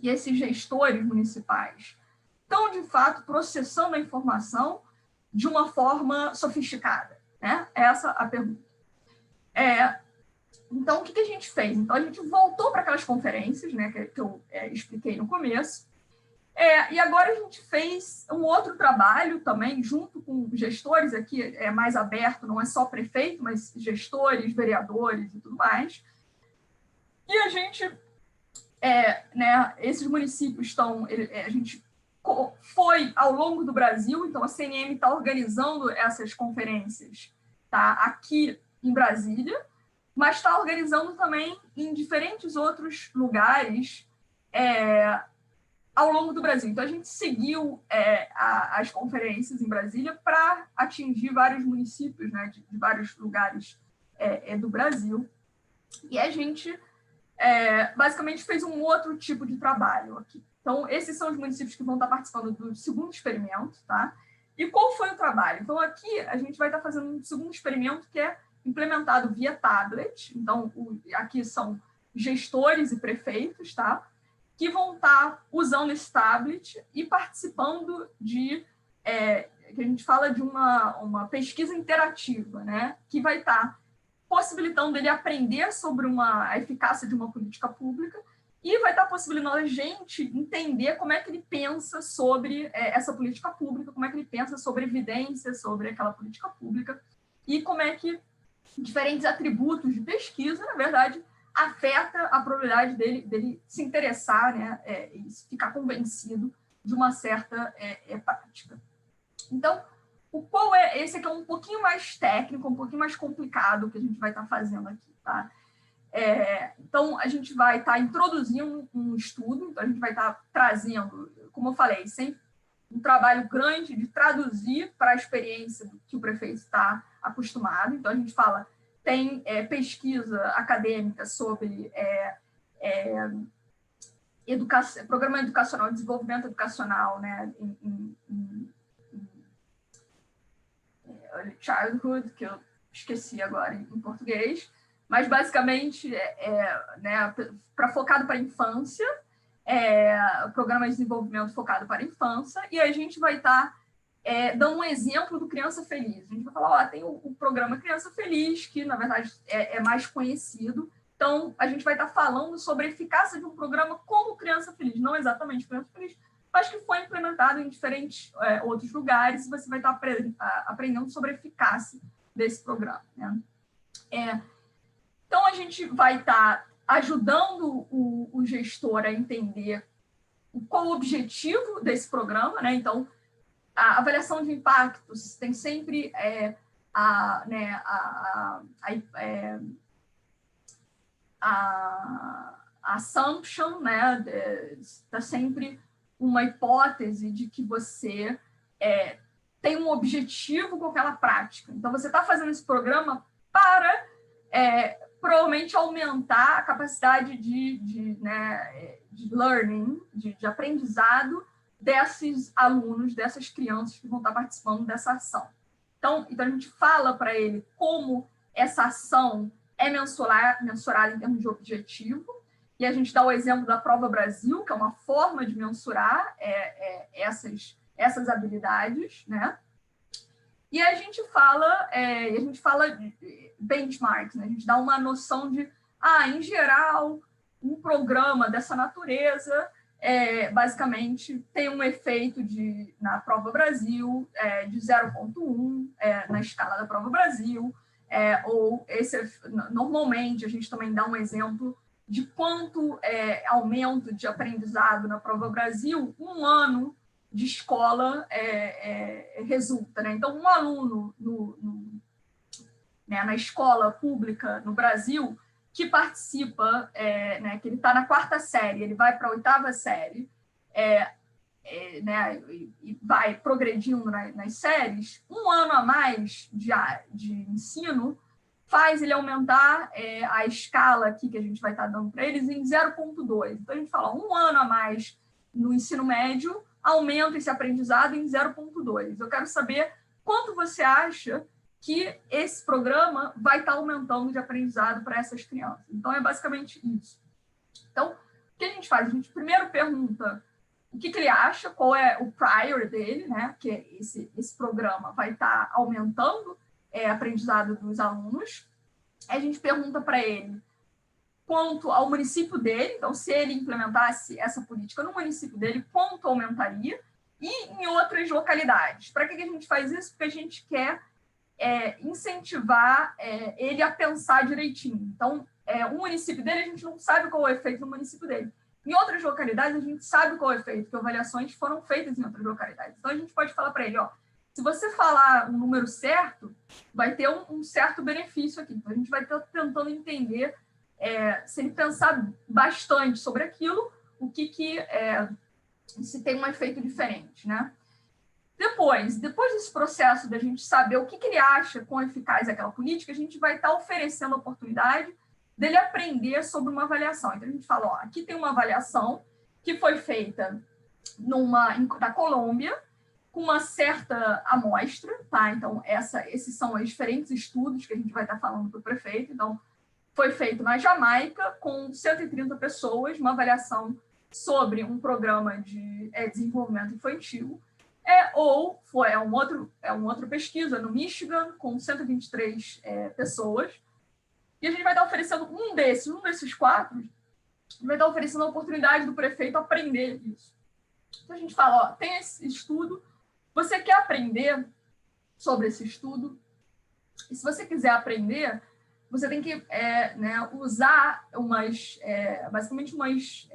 e esses gestores municipais estão, de fato, processando a informação de uma forma sofisticada? Né? Essa é a pergunta. Então, o que a gente fez? Então, a gente voltou para aquelas conferências, né, que eu expliquei no começo, e agora a gente fez um outro trabalho também, junto com gestores, aqui é mais aberto, não é só prefeito, mas gestores, vereadores e tudo mais. E a gente, esses municípios estão, a gente foi ao longo do Brasil, então a CNM está organizando essas conferências, tá, aqui em Brasília, mas está organizando também em diferentes outros lugares ao longo do Brasil. Então, a gente seguiu as conferências em Brasília para atingir vários municípios, né, de vários lugares do Brasil. E a gente, basicamente, fez um outro tipo de trabalho aqui. Então, esses são os municípios que vão estar participando do segundo experimento, tá? E qual foi o trabalho? Então, aqui a gente vai estar fazendo um segundo experimento que é implementado via tablet. Então, aqui são gestores e prefeitos, tá? Que vão estar usando esse tablet e participando de, que a gente fala de uma pesquisa interativa, né? Que vai estar possibilitando ele aprender sobre a eficácia de uma política pública e vai estar possibilitando a gente entender como é que ele pensa sobre essa política pública, como é que ele pensa sobre evidência sobre aquela política pública e como é que diferentes atributos de pesquisa, na verdade, afeta a probabilidade dele se interessar, né, e ficar convencido de uma certa prática. Então, esse aqui é um pouquinho mais técnico, um pouquinho mais complicado que a gente vai estar fazendo aqui, tá? Então, a gente vai estar introduzindo um estudo, então a gente vai estar trazendo, como eu falei, sempre um trabalho grande de traduzir para a experiência que o prefeito está acostumado. Então, a gente fala, tem pesquisa acadêmica sobre programa educacional, desenvolvimento educacional, né, em early childhood, que eu esqueci agora em português, mas basicamente né, focado para a infância, programa de desenvolvimento focado para a infância, e a gente vai estar dando um exemplo do Criança Feliz. A gente vai falar, tem o programa Criança Feliz, que na verdade é mais conhecido, então a gente vai estar falando sobre a eficácia de um programa como Criança Feliz, não exatamente Criança Feliz, mas que foi implementado em diferentes outros lugares, e você vai estar aprendendo sobre a eficácia desse programa, né? Então, a gente vai estar ajudando o gestor a entender qual o objetivo desse programa, né? Então, a avaliação de impactos tem sempre a assumption, né? Está sempre uma hipótese de que você tem um objetivo com aquela prática. Então, você está fazendo esse programa para provavelmente aumentar a capacidade de learning, de aprendizado desses alunos, dessas crianças que vão estar participando dessa ação. Então a gente fala para ele como essa ação é mensurada em termos de objetivo, e a gente dá o exemplo da Prova Brasil, que é uma forma de mensurar essas habilidades, né? E a gente fala de benchmarks, né? A gente dá uma noção de, em geral, um programa dessa natureza basicamente tem um efeito na Prova Brasil de 0,1 na escala da Prova Brasil, normalmente a gente também dá um exemplo de quanto aumento de aprendizado na Prova Brasil um ano de escola resulta, né? Então, um aluno na escola pública no Brasil que participa, que ele está na 4ª série, ele vai para a 8ª série, e vai progredindo nas séries, um ano a mais de ensino faz ele aumentar a escala aqui que a gente vai estar dando para eles em 0,2. Então, a gente fala, um ano a mais no ensino médio aumenta esse aprendizado em 0,2. Eu quero saber quanto você acha que esse programa vai estar aumentando de aprendizado para essas crianças. Então, é basicamente isso. Então, o que a gente faz? A gente primeiro pergunta o que ele acha, qual é o prior dele, né? Que esse programa vai estar aumentando aprendizado dos alunos. A gente pergunta para ele quanto ao município dele, então, se ele implementasse essa política no município dele, quanto aumentaria, e em outras localidades. Para que a gente faz isso? Porque a gente quer incentivar ele a pensar direitinho. Então, o município dele, a gente não sabe qual é o efeito no município dele. Em outras localidades, a gente sabe qual é o efeito, porque avaliações foram feitas em outras localidades. Então, a gente pode falar para ele, se você falar um número certo, vai ter um certo benefício aqui. Então, a gente vai estar tentando entender, se ele pensar bastante sobre aquilo, se tem um efeito diferente, né? Depois desse processo da gente saber o que ele acha quão eficaz é aquela política, a gente vai estar oferecendo a oportunidade dele aprender sobre uma avaliação. Então, a gente fala, aqui tem uma avaliação que foi feita na Colômbia, com uma certa amostra, tá? Então, esses são os diferentes estudos que a gente vai estar falando para o prefeito. Então, foi feito na Jamaica, com 130 pessoas, uma avaliação sobre um programa de desenvolvimento infantil, ou foi uma outra pesquisa no Michigan, com 123 pessoas, e a gente vai estar oferecendo um desses 4, vai estar oferecendo a oportunidade do prefeito aprender isso. Então, a gente fala, tem esse estudo, você quer aprender sobre esse estudo, e se você quiser aprender, você tem que usar basicamente umas,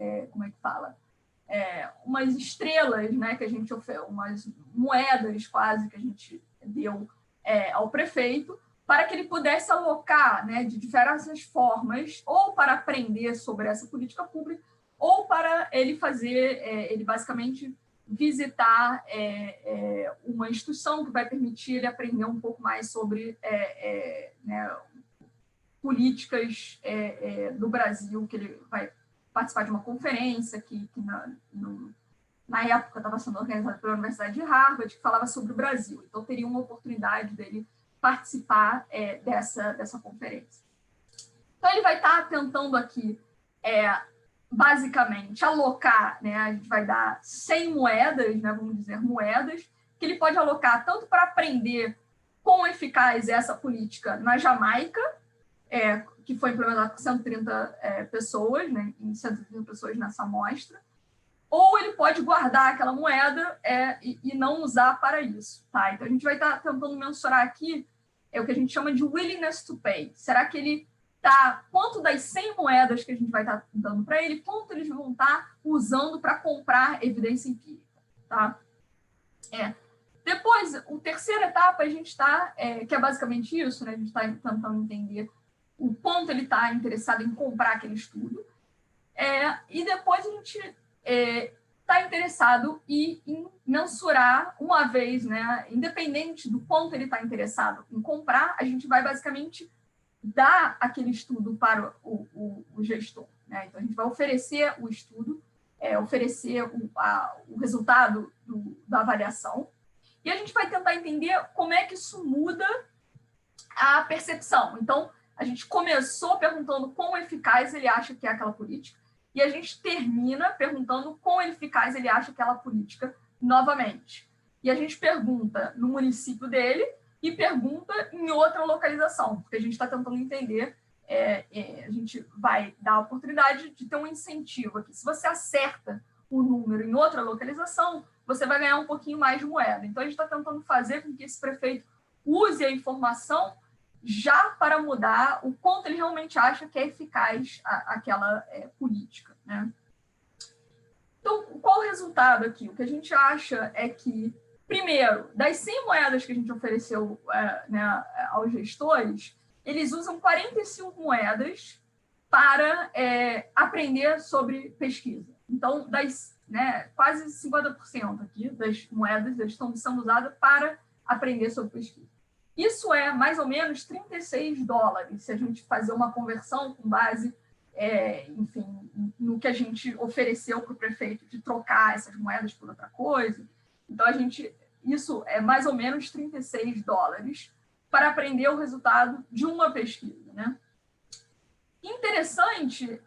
umas estrelas, né, que a gente oferece, umas moedas quase que a gente deu ao prefeito, para que ele pudesse alocar, né, de diversas formas, ou para aprender sobre essa política pública, ou para ele ele basicamente visitar uma instituição que vai permitir ele aprender um pouco mais sobre políticas do Brasil, que ele vai participar de uma conferência que na época estava sendo organizada pela Universidade de Harvard, que falava sobre o Brasil. Então, teria uma oportunidade dele participar dessa conferência. Então, ele vai estar tentando aqui, basicamente, alocar, né, a gente vai dar 100 moedas, né, vamos dizer, moedas, que ele pode alocar tanto para aprender quão eficaz é essa política na Jamaica, que foi implementada com 130 pessoas, né, em 130 pessoas nessa amostra, ou ele pode guardar aquela moeda e não usar para isso. Tá? Então, a gente vai estar tentando mensurar aqui é o que a gente chama de willingness to pay. Será que ele quanto das 100 moedas que a gente vai estar dando para ele, quanto eles vão estar usando para comprar evidência empírica, tá? Depois, a terceira etapa, a gente está, que é basicamente isso, né? A gente está tentando entender o quanto ele está interessado em comprar aquele estudo. E depois a gente está interessado em mensurar uma vez, né? Independente do quanto ele está interessado em comprar, a gente vai basicamente dar aquele estudo para o gestor, né? Então, a gente vai oferecer o estudo, oferecer o resultado da avaliação, e a gente vai tentar entender como é que isso muda a percepção. Então, a gente começou perguntando quão eficaz ele acha que é aquela política, e a gente termina perguntando quão eficaz ele acha que é aquela política novamente. E a gente pergunta no município dele e pergunta em outra localização, porque a gente está tentando entender, a gente vai dar a oportunidade de ter um incentivo aqui. Se você acerta o número em outra localização, você vai ganhar um pouquinho mais de moeda. Então, a gente está tentando fazer com que esse prefeito use a informação já para mudar o quanto ele realmente acha que é eficaz aquela política, né? Então, qual o resultado aqui? O que a gente acha é que, primeiro, das 100 moedas que a gente ofereceu né, aos gestores, eles usam 45 moedas para aprender sobre pesquisa. Então, quase 50% aqui das moedas estão sendo usadas para aprender sobre pesquisa. Isso é mais ou menos $36, se a gente fazer uma conversão com base, enfim, no que a gente ofereceu para o prefeito de trocar essas moedas por outra coisa. Então, isso é mais ou menos $36 para aprender o resultado de uma pesquisa, né? Interessante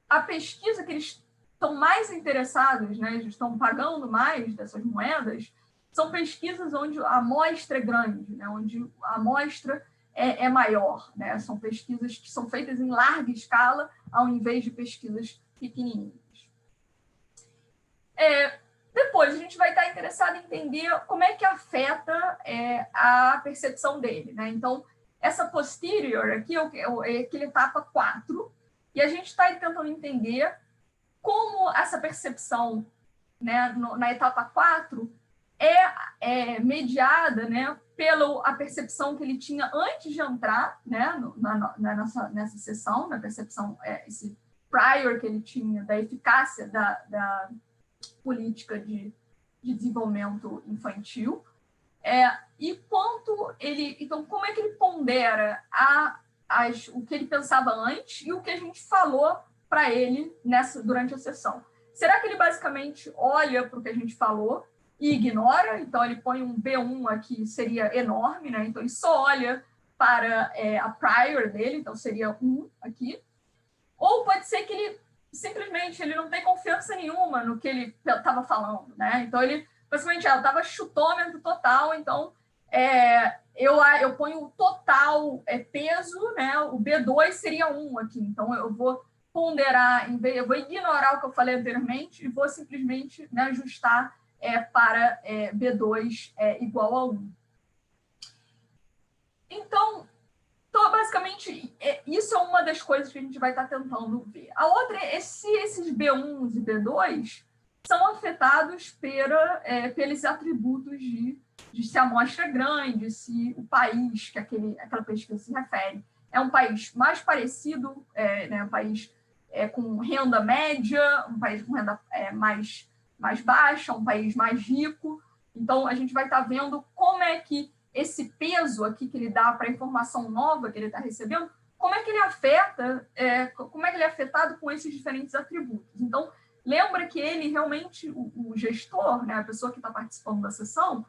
a pesquisa que eles estão mais interessados, né? Eles estão pagando mais dessas moedas, são pesquisas onde a amostra é grande, né? Onde a amostra é maior, né? São pesquisas que são feitas em larga escala, ao invés de pesquisas pequenininhas. Depois, a gente vai estar interessado em entender como é que afeta a percepção dele, né? Então, essa posterior aqui é aquela etapa 4, e a gente está tentando entender como essa percepção, né, na etapa 4 é mediada, né, pela percepção que ele tinha antes de entrar, né, nessa sessão, na percepção, esse prior que ele tinha da eficácia da política de desenvolvimento infantil, e quanto ele... Então, como é que ele pondera o que ele pensava antes e o que a gente falou para ele durante a sessão? Será que ele basicamente olha para o que a gente falou e ignora? Então, ele põe um B1 aqui, seria enorme, né? Então, ele só olha para a prior dele, então seria 1 aqui. Ou pode ser que ele simplesmente não tem confiança nenhuma no que ele estava falando, né? Então, ele basicamente estava chutômetro total, então eu ponho o total peso, né? O B2 seria 1 aqui, então eu vou ponderar, eu vou ignorar o que eu falei anteriormente e vou simplesmente, né, ajustar para B2 igual a 1. Então, basicamente, isso é uma das coisas que a gente vai estar tentando ver. A outra é se esses B1s e B2 são afetados pelos atributos de se a amostra é grande, se o país que aquela pesquisa se refere é um país mais parecido, né, um país com renda média, um país com renda mais baixa, um país mais rico. Então, a gente vai estar vendo como é que esse peso aqui que ele dá para a informação nova que ele está recebendo, como é que ele afeta, como é que ele é afetado com esses diferentes atributos. Então, lembra que ele realmente, o gestor, né, a pessoa que está participando da sessão,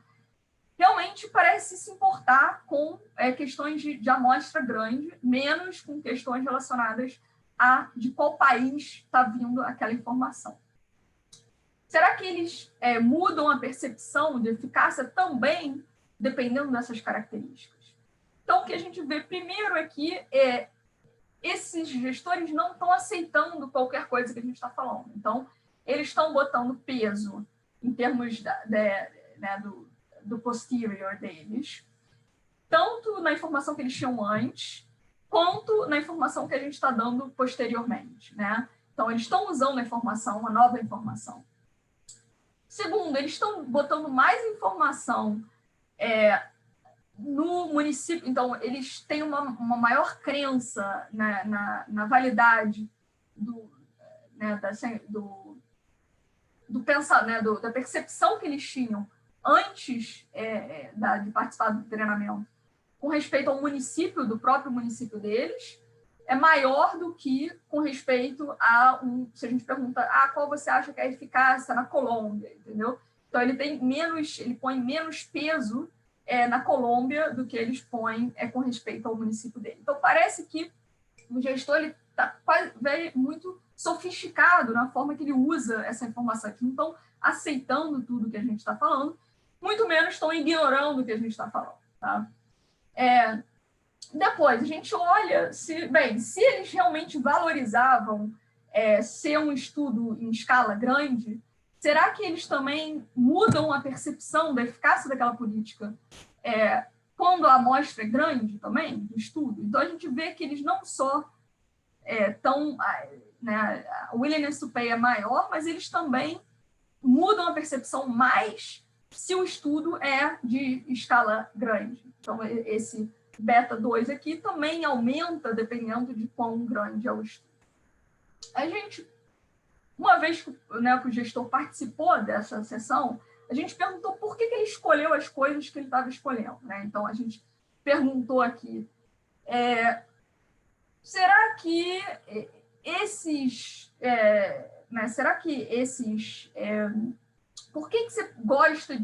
realmente parece se importar com questões de amostra grande, menos com questões relacionadas a de qual país está vindo aquela informação. Será que eles mudam a percepção de eficácia também, dependendo dessas características? Então, o que a gente vê primeiro aqui esses gestores não estão aceitando qualquer coisa que a gente está falando. Então, eles estão botando peso em termos né, do posterior deles. tanto na informação que eles tinham antes, quanto na informação que a gente está dando posteriormente, né? Então, eles estão usando a informação, uma nova informação. Segundo, eles estão botando mais informação no município, então, eles têm uma maior crença na validade da percepção que eles tinham antes de participar do treinamento com respeito ao município, do próprio município deles, é maior do que com respeito se a gente pergunta, qual você acha que é a eficácia na Colômbia, entendeu? Então, ele põe menos peso na Colômbia do que eles põem com respeito ao município dele. Então, parece que o gestor está muito sofisticado na forma que ele usa essa informação. Eles não estão aceitando tudo que a gente está falando, muito menos estão ignorando o que a gente está falando. Tá? Depois, a gente olha se eles realmente valorizavam ser um estudo em escala grande, será que eles também mudam a percepção da eficácia daquela política quando a amostra é grande também, do estudo? Então, a gente vê que eles não só a willingness to pay é maior, mas eles também mudam a percepção mais se o estudo é de escala grande. Então, esse beta 2 aqui também aumenta dependendo de quão grande é o estudo. A gente, uma vez que o gestor participou dessa sessão, a gente perguntou por que ele escolheu as coisas que ele estava escolhendo. Né? Então, a gente perguntou aqui, será que por que você gosta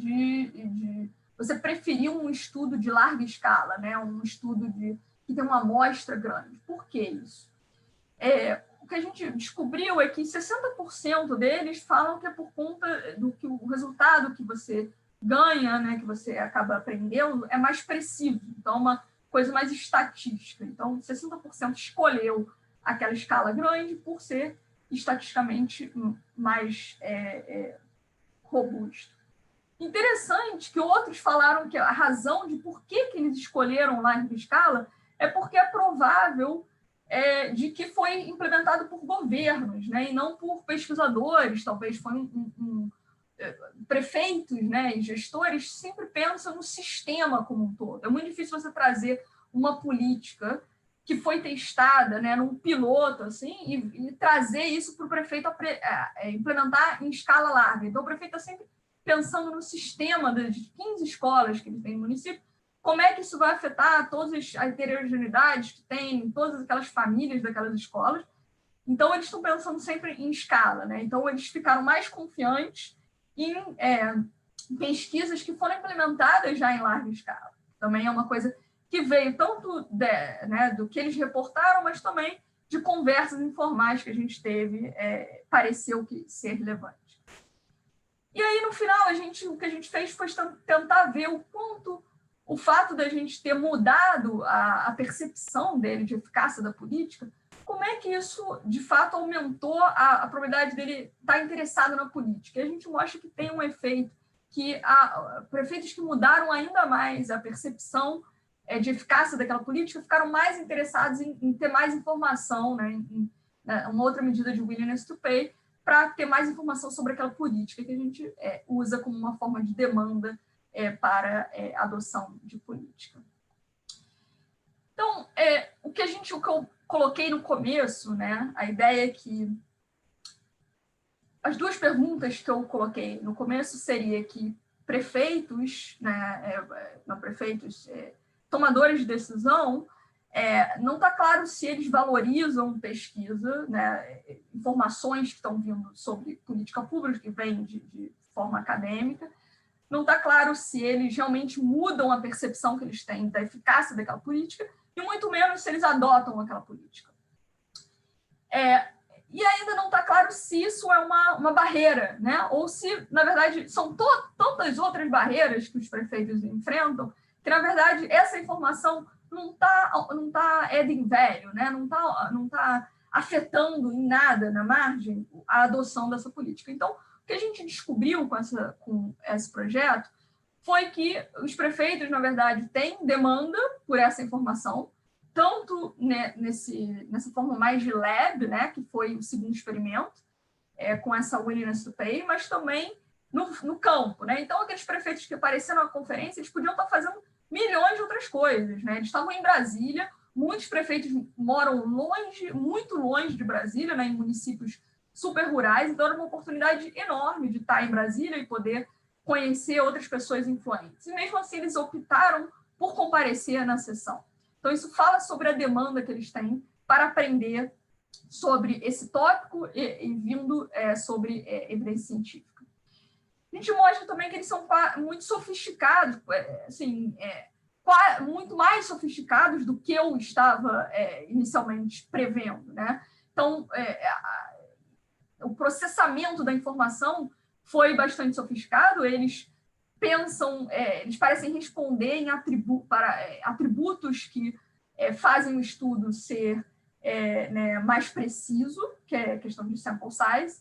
você preferiu um estudo de larga escala, né? Um estudo que tem uma amostra grande? Por que isso? O que a gente descobriu é que 60% deles falam que é por conta do que o resultado que você ganha, né, que você acaba aprendendo, é mais preciso. Então, é uma coisa mais estatística. Então, 60% escolheu aquela escala grande por ser estatisticamente mais robusto. Interessante que outros falaram que a razão de por que eles escolheram larga escala é porque é provável de que foi implementado por governos, né, e não por pesquisadores. Talvez foi prefeitos, né, e gestores sempre pensam no sistema como um todo. É muito difícil você trazer uma política que foi testada, né, num piloto assim, e trazer isso para o prefeito implementar em escala larga. Então, o prefeito está sempre pensando no sistema das 15 escolas que ele tem no município, como é que isso vai afetar todas as heterogeneidades que tem, todas aquelas famílias daquelas escolas. Então, eles estão pensando sempre em escala. Né? Então, eles ficaram mais confiantes em pesquisas que foram implementadas já em larga escala. Também é uma coisa que veio tanto do que eles reportaram, mas também de conversas informais que a gente teve, pareceu ser relevante. E aí, no final, o que a gente fez foi tentar ver o quanto o fato da gente ter mudado a percepção dele de eficácia da política, como é que isso, de fato, aumentou a probabilidade dele estar interessado na política. E a gente mostra que tem um efeito que prefeitos que mudaram ainda mais a percepção de eficácia daquela política ficaram mais interessados em ter mais informação, né, uma outra medida de willingness to pay, para ter mais informação sobre aquela política que a gente usa como uma forma de demanda para adoção de política. Então, o que eu coloquei no começo, né, a ideia é que as duas perguntas que eu coloquei no começo seria que prefeitos, né, tomadores de decisão, não está claro se eles valorizam pesquisa, né, informações que estão vindo sobre política pública, que vêm de forma acadêmica. Não está claro se eles realmente mudam a percepção que eles têm da eficácia daquela política, e muito menos se eles adotam aquela política. E ainda não está claro se isso é uma barreira, né? Ou se, na verdade, são tantas outras barreiras que os prefeitos enfrentam, que, na verdade, essa informação não tá adding value, né? Não tá afetando em nada, na margem, a adoção dessa política. Então, o que a gente descobriu com esse projeto foi que os prefeitos, na verdade, têm demanda por essa informação, tanto nessa forma mais de lab, né, que foi o segundo experimento, com essa willingness to pay, mas também no campo, né? Então, aqueles prefeitos que apareceram na conferência, eles podiam estar fazendo milhões de outras coisas, né? Eles estavam em Brasília, muitos prefeitos moram longe, muito longe de Brasília, né, em municípios super rurais, então era uma oportunidade enorme de estar em Brasília e poder conhecer outras pessoas influentes. E mesmo assim, eles optaram por comparecer na sessão. Então, isso fala sobre a demanda que eles têm para aprender sobre esse tópico e vindo sobre evidência científica. A gente mostra também que eles são muito sofisticados, assim, muito mais sofisticados do que eu estava inicialmente prevendo, né? Então, o processamento da informação foi bastante sofisticado, eles pensam, eles parecem responder em atributos que fazem o estudo ser né, mais preciso, que é a questão de sample size.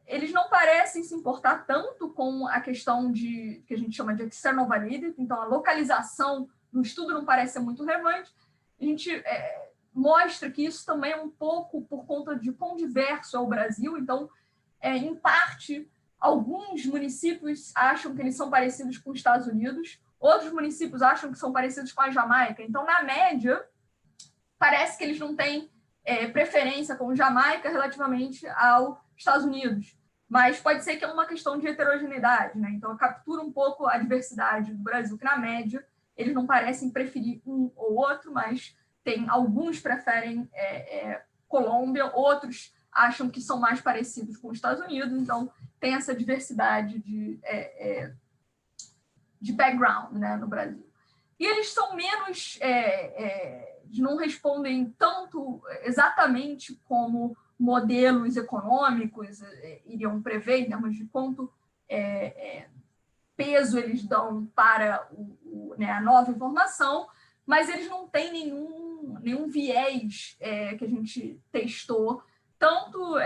Eles não parecem se importar tanto com a questão que a gente chama de external validity, então a localização do estudo não parece ser muito relevante. A gente mostra que isso também é um pouco por conta de quão diverso é o Brasil, então, em parte, alguns municípios acham que eles são parecidos com os Estados Unidos, outros municípios acham que são parecidos com a Jamaica. Então, na média, parece que eles não têm preferência com Jamaica relativamente aos Estados Unidos. Mas pode ser que é uma questão de heterogeneidade, né? Então, captura um pouco a diversidade do Brasil, que na média eles não parecem preferir um ou outro, mas alguns preferem Colômbia, outros acham que são mais parecidos com os Estados Unidos, então tem essa diversidade de background, né, no Brasil. E eles são menos, não respondem tanto exatamente como modelos econômicos iriam prever, em termos de quanto peso eles dão para a nova informação, mas eles não têm nenhum viés que a gente testou. Tanto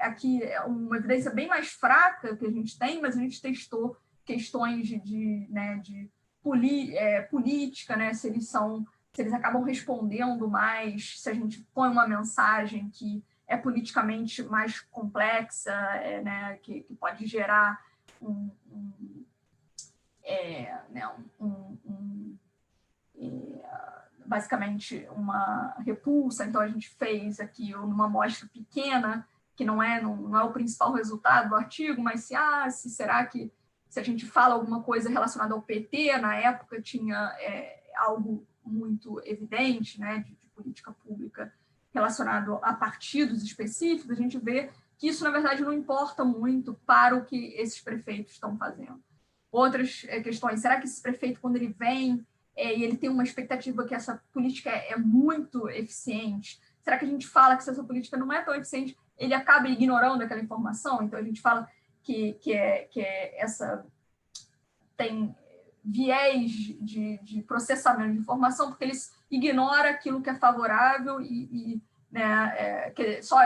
aqui é uma evidência bem mais fraca que a gente tem, mas a gente testou questões de política, né? Se eles acabam respondendo mais, se a gente põe uma mensagem que é politicamente mais complexa, né? que pode gerar basicamente uma repulsa. Então, a gente fez aqui uma amostra pequena, que não é o principal resultado do artigo, mas será que se a gente fala alguma coisa relacionada ao PT, na época tinha algo muito evidente, né, de política pública relacionado a partidos específicos, a gente vê que isso, na verdade, não importa muito para o que esses prefeitos estão fazendo. Outras questões, será que esse prefeito, quando ele vem e ele tem uma expectativa que essa política é muito eficiente, será que a gente fala que se essa política não é tão eficiente, ele acaba ignorando aquela informação? Então, a gente fala que essa tem viés de processamento de informação, porque eles ignoram aquilo que é favorável que só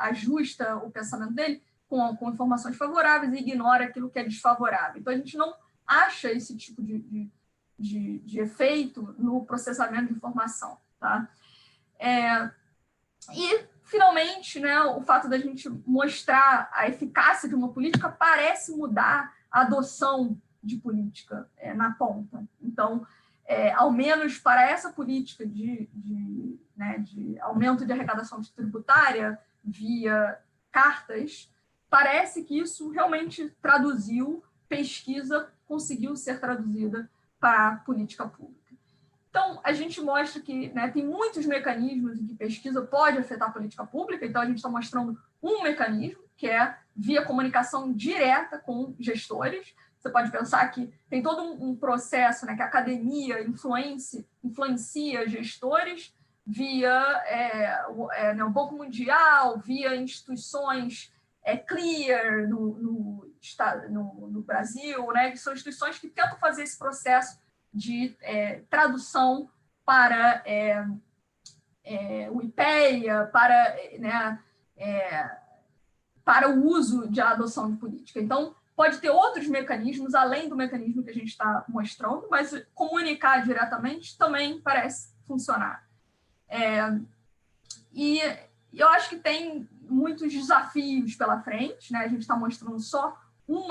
ajusta o pensamento dele com informações favoráveis e ignora aquilo que é desfavorável. Então, a gente não acha esse tipo de efeito no processamento de informação. Tá? E, finalmente, né, o fato da gente mostrar a eficácia de uma política parece mudar a adoção de política na ponta. Então, ao menos para essa política de aumento de arrecadação tributária via cartas, parece que isso realmente conseguiu ser traduzida para a política pública. Então, a gente mostra que tem muitos mecanismos em que pesquisa pode afetar a política pública, então a gente está mostrando um mecanismo, que é via comunicação direta com gestores. Você pode pensar que tem todo um processo, né, que a academia influencia gestores via o Banco Mundial, via instituições Clear no Brasil, né, que são instituições que tentam fazer esse processo de tradução para o IPEA, para o uso de adoção de política. Então, Pode ter outros mecanismos, além do mecanismo que a gente está mostrando, mas comunicar diretamente também parece funcionar. E eu acho que tem muitos desafios pela frente, né? A gente está mostrando só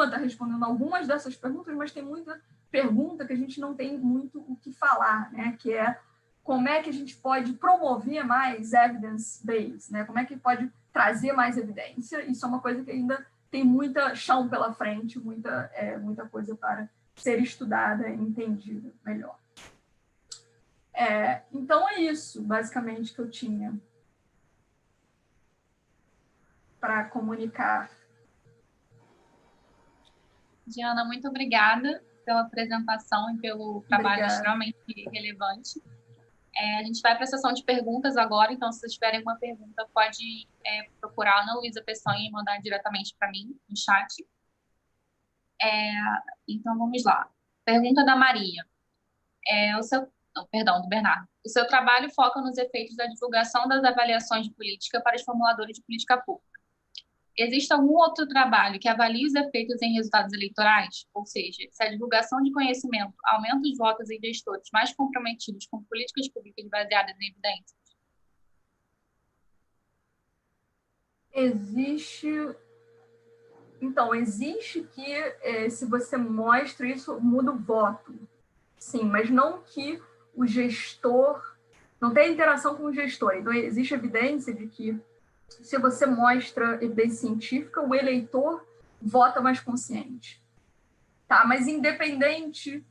está respondendo algumas dessas perguntas, mas tem muita pergunta que a gente não tem muito o que falar, né? Que é como é que a gente pode promover mais evidence-based, né? Como é que pode trazer mais evidência? Isso é uma coisa que ainda tem muita chão pela frente, muita coisa para ser estudada e entendida melhor. Então, é isso, basicamente, que eu tinha para comunicar. Diana, muito obrigada pela apresentação e pelo trabalho extremamente relevante. A gente vai para a sessão de perguntas agora, então, se vocês tiverem alguma pergunta, pode procurar a Ana Luísa Peçanha e mandar diretamente para mim, no chat. Então, vamos lá. Pergunta da Maria. Do Bernardo. O seu trabalho foca nos efeitos da divulgação das avaliações de política para os formuladores de política pública. Existe algum outro trabalho que avalie os efeitos em resultados eleitorais? Ou seja, se a divulgação de conhecimento aumenta os votos em gestores mais comprometidos com políticas públicas baseadas em evidências? Existe que, se você mostra isso, muda o voto. Sim, mas não que o gestor... Não tem interação com o gestor. Então, existe evidência de que se você mostra evidência científica, o eleitor vota mais consciente. Tá? Mas independente,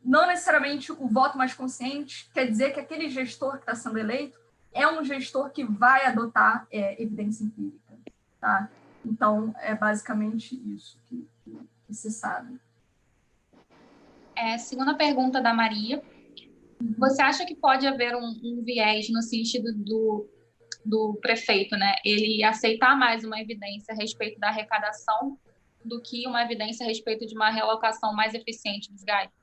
não necessariamente o voto mais consciente quer dizer que aquele gestor que está sendo eleito é um gestor que vai adotar evidência empírica. Tá? Então, é basicamente isso que se sabe. Segunda pergunta da Maria. Você acha que pode haver um viés no sentido do prefeito, né? Ele aceitar mais uma evidência a respeito da arrecadação do que uma evidência a respeito de uma realocação mais eficiente dos gastos?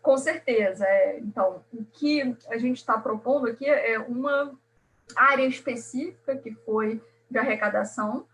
Com certeza. Então, o que a gente está propondo aqui é uma área específica que foi de arrecadação,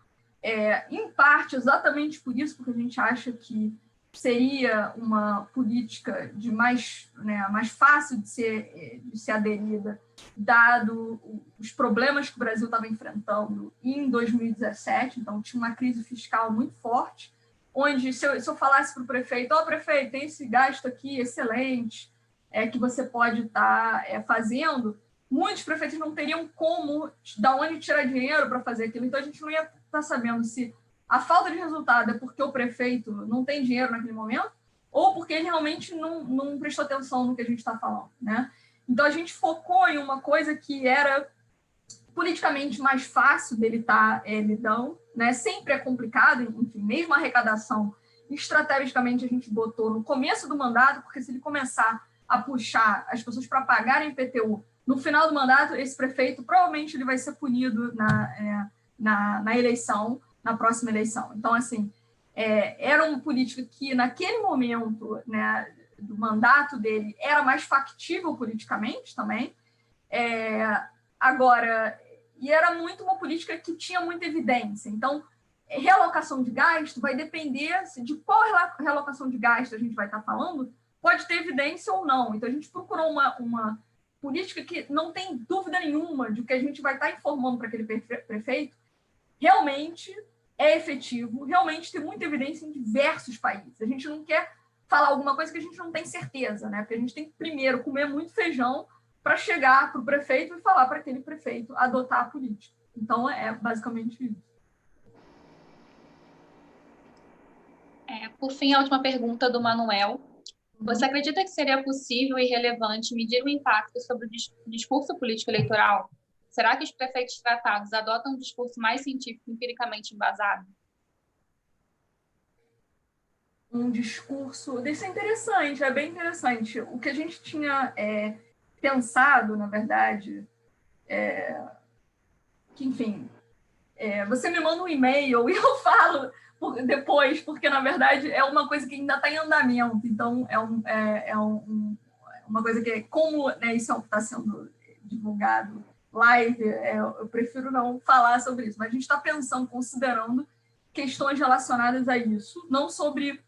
em parte exatamente por isso, porque a gente acha que seria uma política mais fácil de ser aderida, dado os problemas que o Brasil estava enfrentando em 2017. Então, tinha uma crise fiscal muito forte, onde, se eu falasse para o prefeito, prefeito, tem esse gasto aqui excelente, que você pode estar fazendo, muitos prefeitos não teriam da onde tirar dinheiro para fazer aquilo. Então, a gente não ia estar sabendo se a falta de resultado é porque o prefeito não tem dinheiro naquele momento ou porque ele realmente não prestou atenção no que a gente está falando, né? Então, a gente focou em uma coisa que era politicamente mais fácil dele estar lidando, né? Sempre é complicado, enfim, mesmo a arrecadação, estrategicamente a gente botou no começo do mandato, porque se ele começar a puxar as pessoas para pagarem IPTU no final do mandato, esse prefeito provavelmente ele vai ser punido na eleição, na próxima eleição. Então, assim, era uma política que, naquele momento, né, do mandato dele, era mais factível politicamente também. Agora, e era muito uma política que tinha muita evidência. Então, realocação de gasto vai depender de qual realocação de gasto a gente vai estar falando, pode ter evidência ou não. Então, a gente procurou uma política que não tem dúvida nenhuma de que a gente vai estar informando para aquele prefeito realmente é efetivo, realmente tem muita evidência em diversos países. A gente não quer falar alguma coisa que a gente não tem certeza, né? Porque a gente tem que, primeiro, comer muito feijão para chegar para o prefeito e falar para aquele prefeito adotar a política. Então, é basicamente isso. Por fim, a última pergunta do Manuel. Você acredita que seria possível e relevante medir o impacto sobre o discurso político eleitoral? Será que os prefeitos tratados adotam um discurso mais científico, empiricamente embasado? Um discurso... Isso é interessante, é bem interessante. O que a gente tinha pensado, na verdade, que, enfim, você me manda um e-mail e eu falo depois, porque, na verdade, é uma coisa que ainda está em andamento. Então, uma coisa que, como, né, isso está sendo divulgado live, eu prefiro não falar sobre isso, mas a gente está pensando, considerando questões relacionadas a isso, não sobre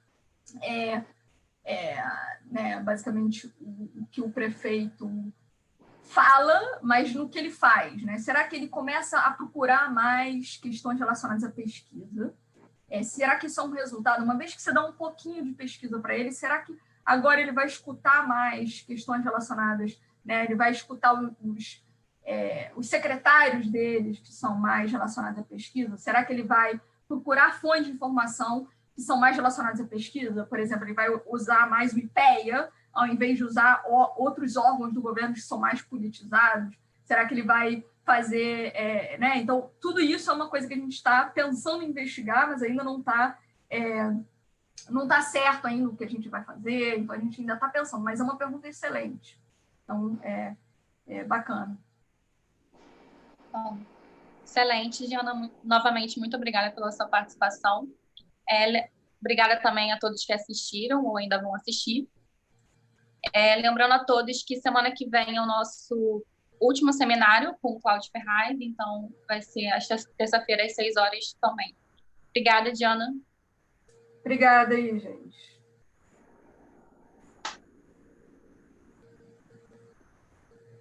né, basicamente o que o prefeito fala, mas no que ele faz, né? Será que ele começa a procurar mais questões relacionadas à pesquisa? Será que isso é um resultado? Uma vez que você dá um pouquinho de pesquisa para ele, será que agora ele vai escutar mais questões relacionadas, né? Ele vai escutar os secretários deles, que são mais relacionados à pesquisa? Será que ele vai procurar fontes de informação que são mais relacionadas à pesquisa? Por exemplo, ele vai usar mais o IPEA, ao invés de usar outros órgãos do governo que são mais politizados? Será que ele vai fazer... né? Então, tudo isso é uma coisa que a gente está pensando em investigar, mas ainda não está certo ainda o que a gente vai fazer, então a gente ainda está pensando, mas é uma pergunta excelente. Então, é bacana. Bom, excelente, Diana. Novamente, muito obrigada pela sua participação. Obrigada também a todos que assistiram ou ainda vão assistir. Lembrando a todos que semana que vem é o nosso último seminário com o Cláudio Ferraz, então vai ser esta terça-feira às 6 horas também. Obrigada, Diana. Obrigada aí, gente.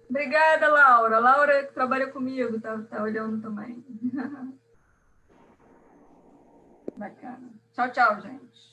Obrigada, Laura. Laura que trabalha comigo, tá olhando também. Bacana. Tchau, tchau, gente.